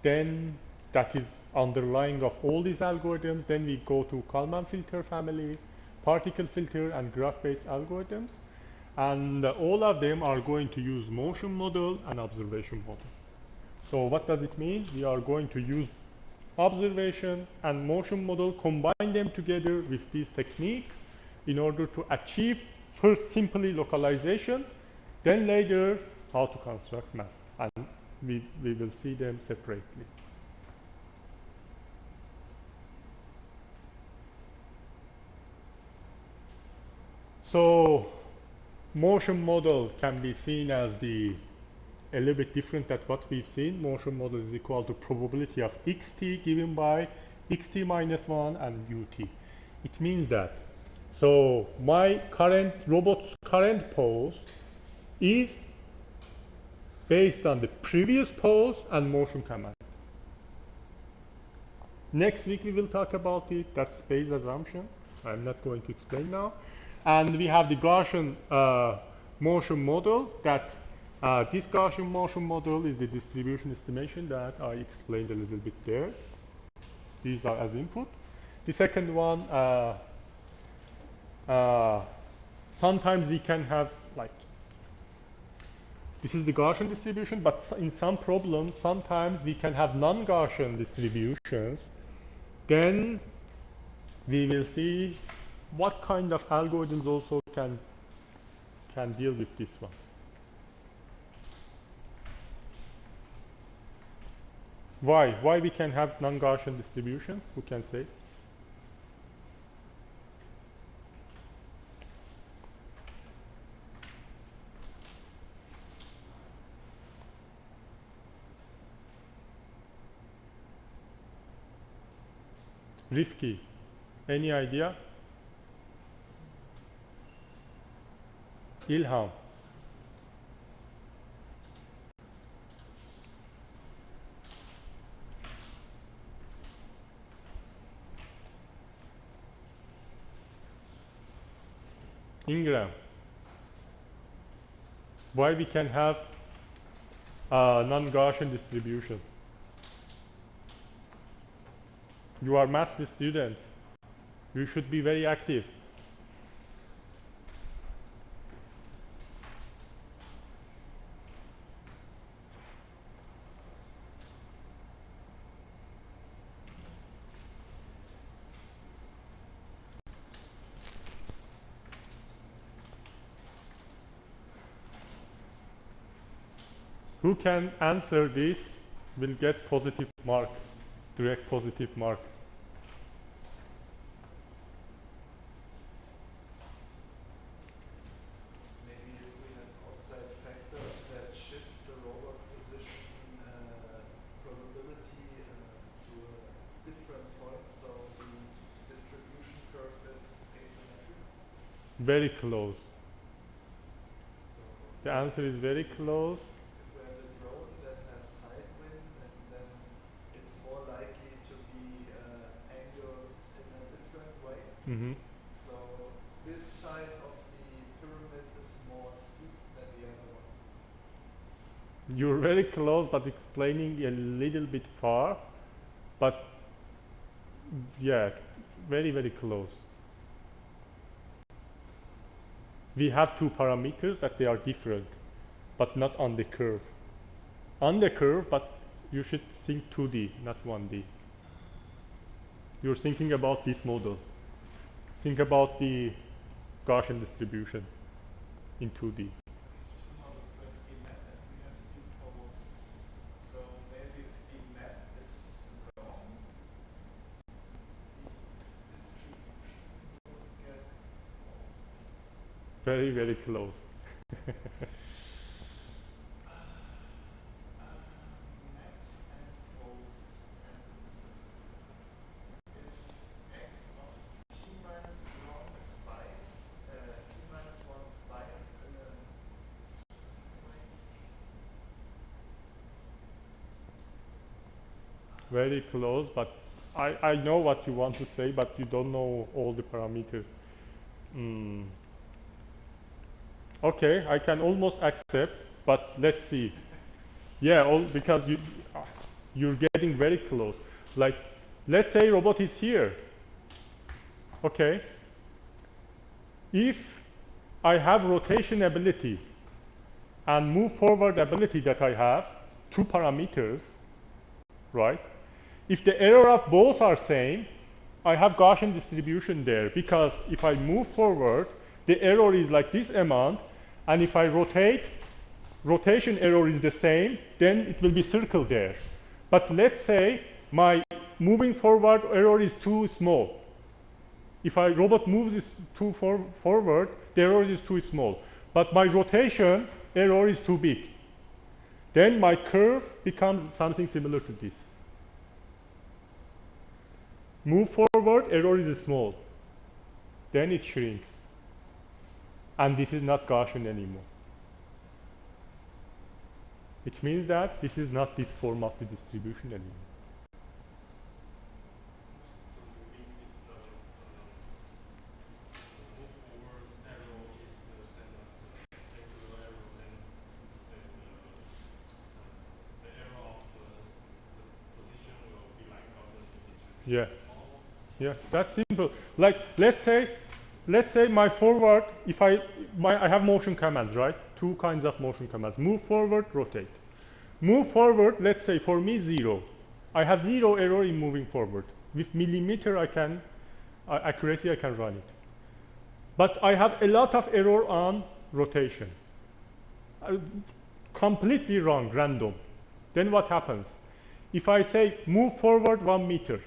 S1: then that is underlying of all these algorithms. Then we go to Kalman filter family, particle filter, and graph-based algorithms. And all of them are going to use motion model and observation model. So what does it mean? We are going to use observation and motion model, combine them together with these techniques in order to achieve first simply localization, then later how to construct map. And we will see them separately. So motion model can be seen as a little bit different than what we've seen. Motion model is equal to probability of xt given by xt minus 1 and ut. It means that, so my robot's current pose is based on the previous pose and motion command. Next week we will talk about it. That's Bayes assumption. I'm not going to explain now. And we have the Gaussian motion model that this Gaussian motion model is the distribution estimation that I explained a little bit there. These are as input. The second one, sometimes we can have like, this is the Gaussian distribution, but in some problems, sometimes we can have non-Gaussian distributions. Then we will see what kind of algorithms also can deal with this one. Why? Why we can have non-Gaussian distribution? Who can say? Rifki, any idea? Ilham. Ingram. Why we can have non-Gaussian distribution? You are master students. You should be very active. Who can answer this will get positive mark, direct positive mark.
S2: Maybe if we have outside factors that shift the robot position probability to a different point, so the distribution curve is asymmetric.
S1: Very close.
S2: So
S1: The
S2: like
S1: answer is very close.
S2: if we have a drone that has side wind, and then it's more likely to be angled in a different way.
S1: Mm-hmm.
S2: So this side of the pyramid is more steep than the other one.
S1: You're very close, but explaining a little bit far. But yeah, very, very close. We have two parameters that they are different, but not on the curve. On the curve, but you should think 2D, not 1D. You're thinking about this model. Think about the Gaussian distribution in 2D.
S2: We have two models. We have the map and we have the post. So maybe if the map is wrong, the distribution will get old.
S1: Very, very close.
S2: Map and post, and if x of t minus 1 is biased, t minus 1 is biased in a certain way.
S1: Very close, but I know what you want to say, but you don't know all the parameters. Okay, I can almost accept, but let's see. Yeah, because you're getting very close. Like, let's say robot is here. Okay. If I have rotation ability and move forward ability that I have, two parameters, right? If the error of both are same, I have Gaussian distribution there, because if I move forward, the error is like this amount, and if I rotate, rotation error is the same, then it will be circle there. But let's say my moving forward error is too small. If a robot moves this too forward, the error is too small. But my rotation error is too big. Then my curve becomes something similar to this. Move forward, error is small. Then it shrinks. And this is not Gaussian anymore. It means that this is not this form of the distribution anymore.
S3: So you mean if the move forward arrow is the same as the take
S1: Yeah. Yeah, that's simple. Like let's say my forward, if I have motion commands, right? Two kinds of motion commands: move forward, rotate. Move forward, let's say for me 0. I have 0 error in moving forward. With millimeter accuracy I can run it. But I have a lot of error on rotation. Completely wrong, random. Then what happens? If I say move forward 1 meter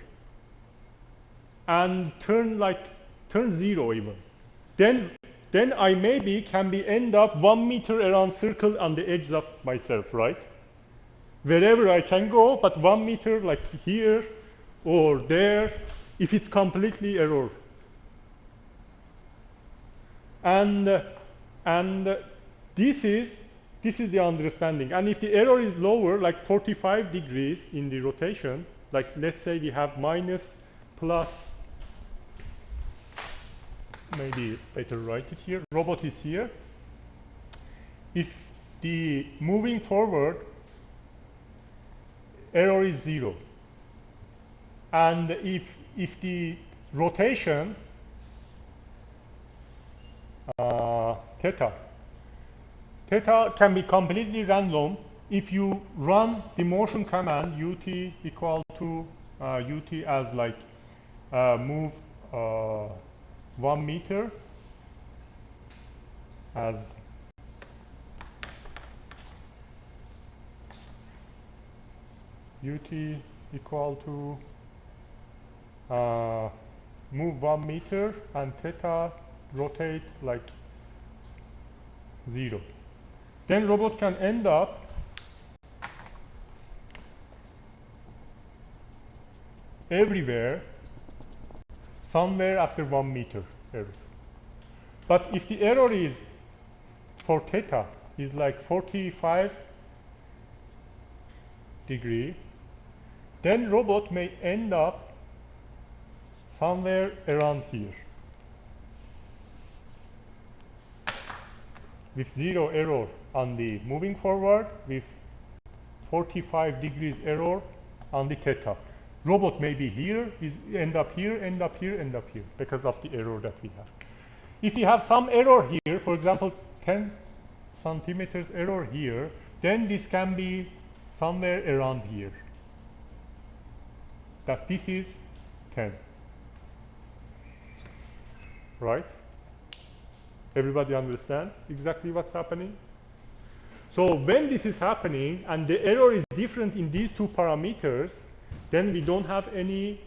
S1: and turn 0 even, then I maybe can be end up 1 meter around circle on the edges of myself, right? Wherever I can go, but 1 meter like here or there, if it's completely error. And this is the understanding. And if the error is lower, like 45 degrees in the rotation, like let's say we have minus, plus, maybe better write it here. Robot is here. If the moving forward error is 0, and if the rotation theta can be completely random if you run the motion command ut equal to ut as like move 1 meter as ut equal to move 1 meter and theta rotate like 0. Then robot can end up everywhere, somewhere after 1 meter error. But if the error is for theta is like 45 degree, then robot may end up somewhere around here with 0 error on the moving forward, with 45 degrees error on the theta. Robot may be here, end up here, end up here, end up here because of the error that we have. If you have some error here, for example 10 centimeters error here, then this can be somewhere around here. That this is 10. Right? Everybody understand exactly what's happening? So when this is happening and the error is different in these two parameters, then we don't have any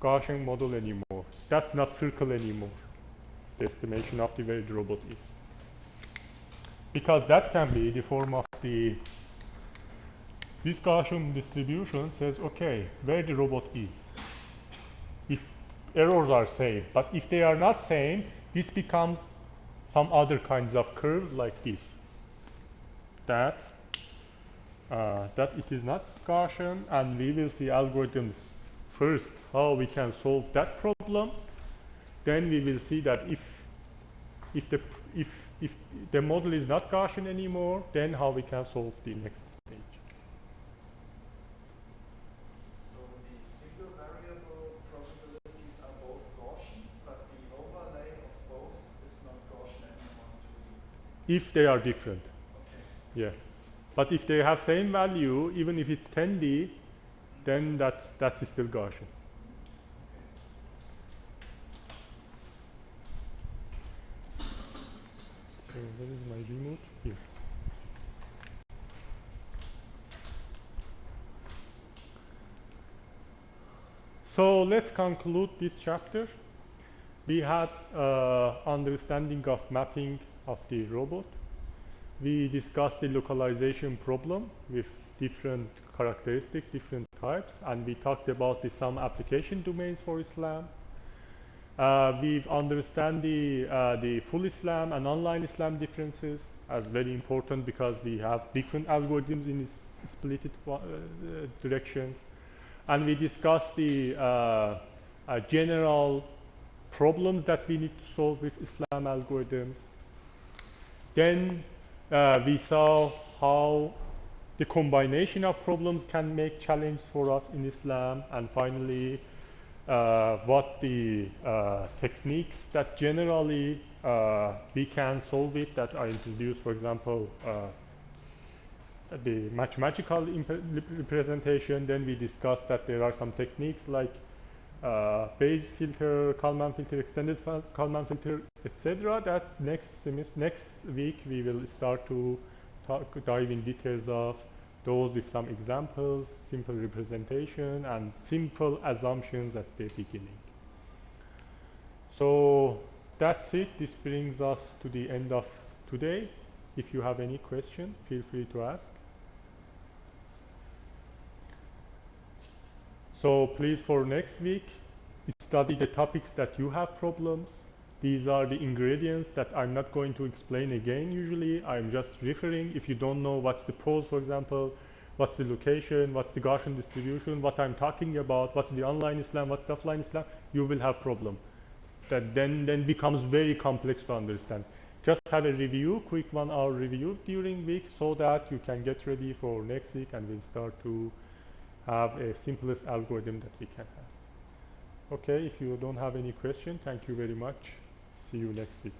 S1: Gaussian model anymore. That's not circle anymore, the estimation of the where the robot is. Because that can be the form of this Gaussian distribution says, okay, where the robot is. If errors are same, but if they are not same, this becomes some other kinds of curves like this. That it is not Gaussian, and we will see algorithms first how we can solve that problem. Then we will see that if the model is not Gaussian anymore, then how we can solve the next stage.
S2: So the single variable probabilities are both Gaussian, but the overlay of both is not Gaussian anymore in 2D.
S1: If they are different.
S2: Okay.
S1: Yeah. But if they have same value, even if it's 10D, then that's still Gaussian.
S2: Okay.
S1: So where is my remote? Here. So let's conclude this chapter. We had understanding of mapping of the robot. We discussed the localization problem with different characteristics, different types, and we talked about some application domains for SLAM. We've understand the full SLAM and online SLAM differences as very important because we have different algorithms in split directions. And we discussed the general problems that we need to solve with SLAM algorithms. Then we saw how the combination of problems can make challenge for us in SLAM. And finally, what the techniques that generally we can solve it that I introduced, for example, the mathematical representation. Then we discussed that there are some techniques like Bayes filter, Kalman filter, extended Kalman filter, etc. That next week we will start to dive in details of those with some examples, simple representation, and simple assumptions at the beginning. So that's it. This brings us to the end of today. If you have any question, feel free to ask. So please, for next week, study the topics that you have problems. These are the ingredients that I'm not going to explain again usually. I'm just referring. If you don't know what's the pose, for example, what's the location, what's the Gaussian distribution, what I'm talking about, what's the online Islam, what's the offline Islam, you will have problem. That then becomes very complex to understand. Just have a review, quick 1 hour review during week so that you can get ready for next week and we'll start to have a simplest algorithm that we can have. Okay, if you don't have any question, thank you very much. See you next week.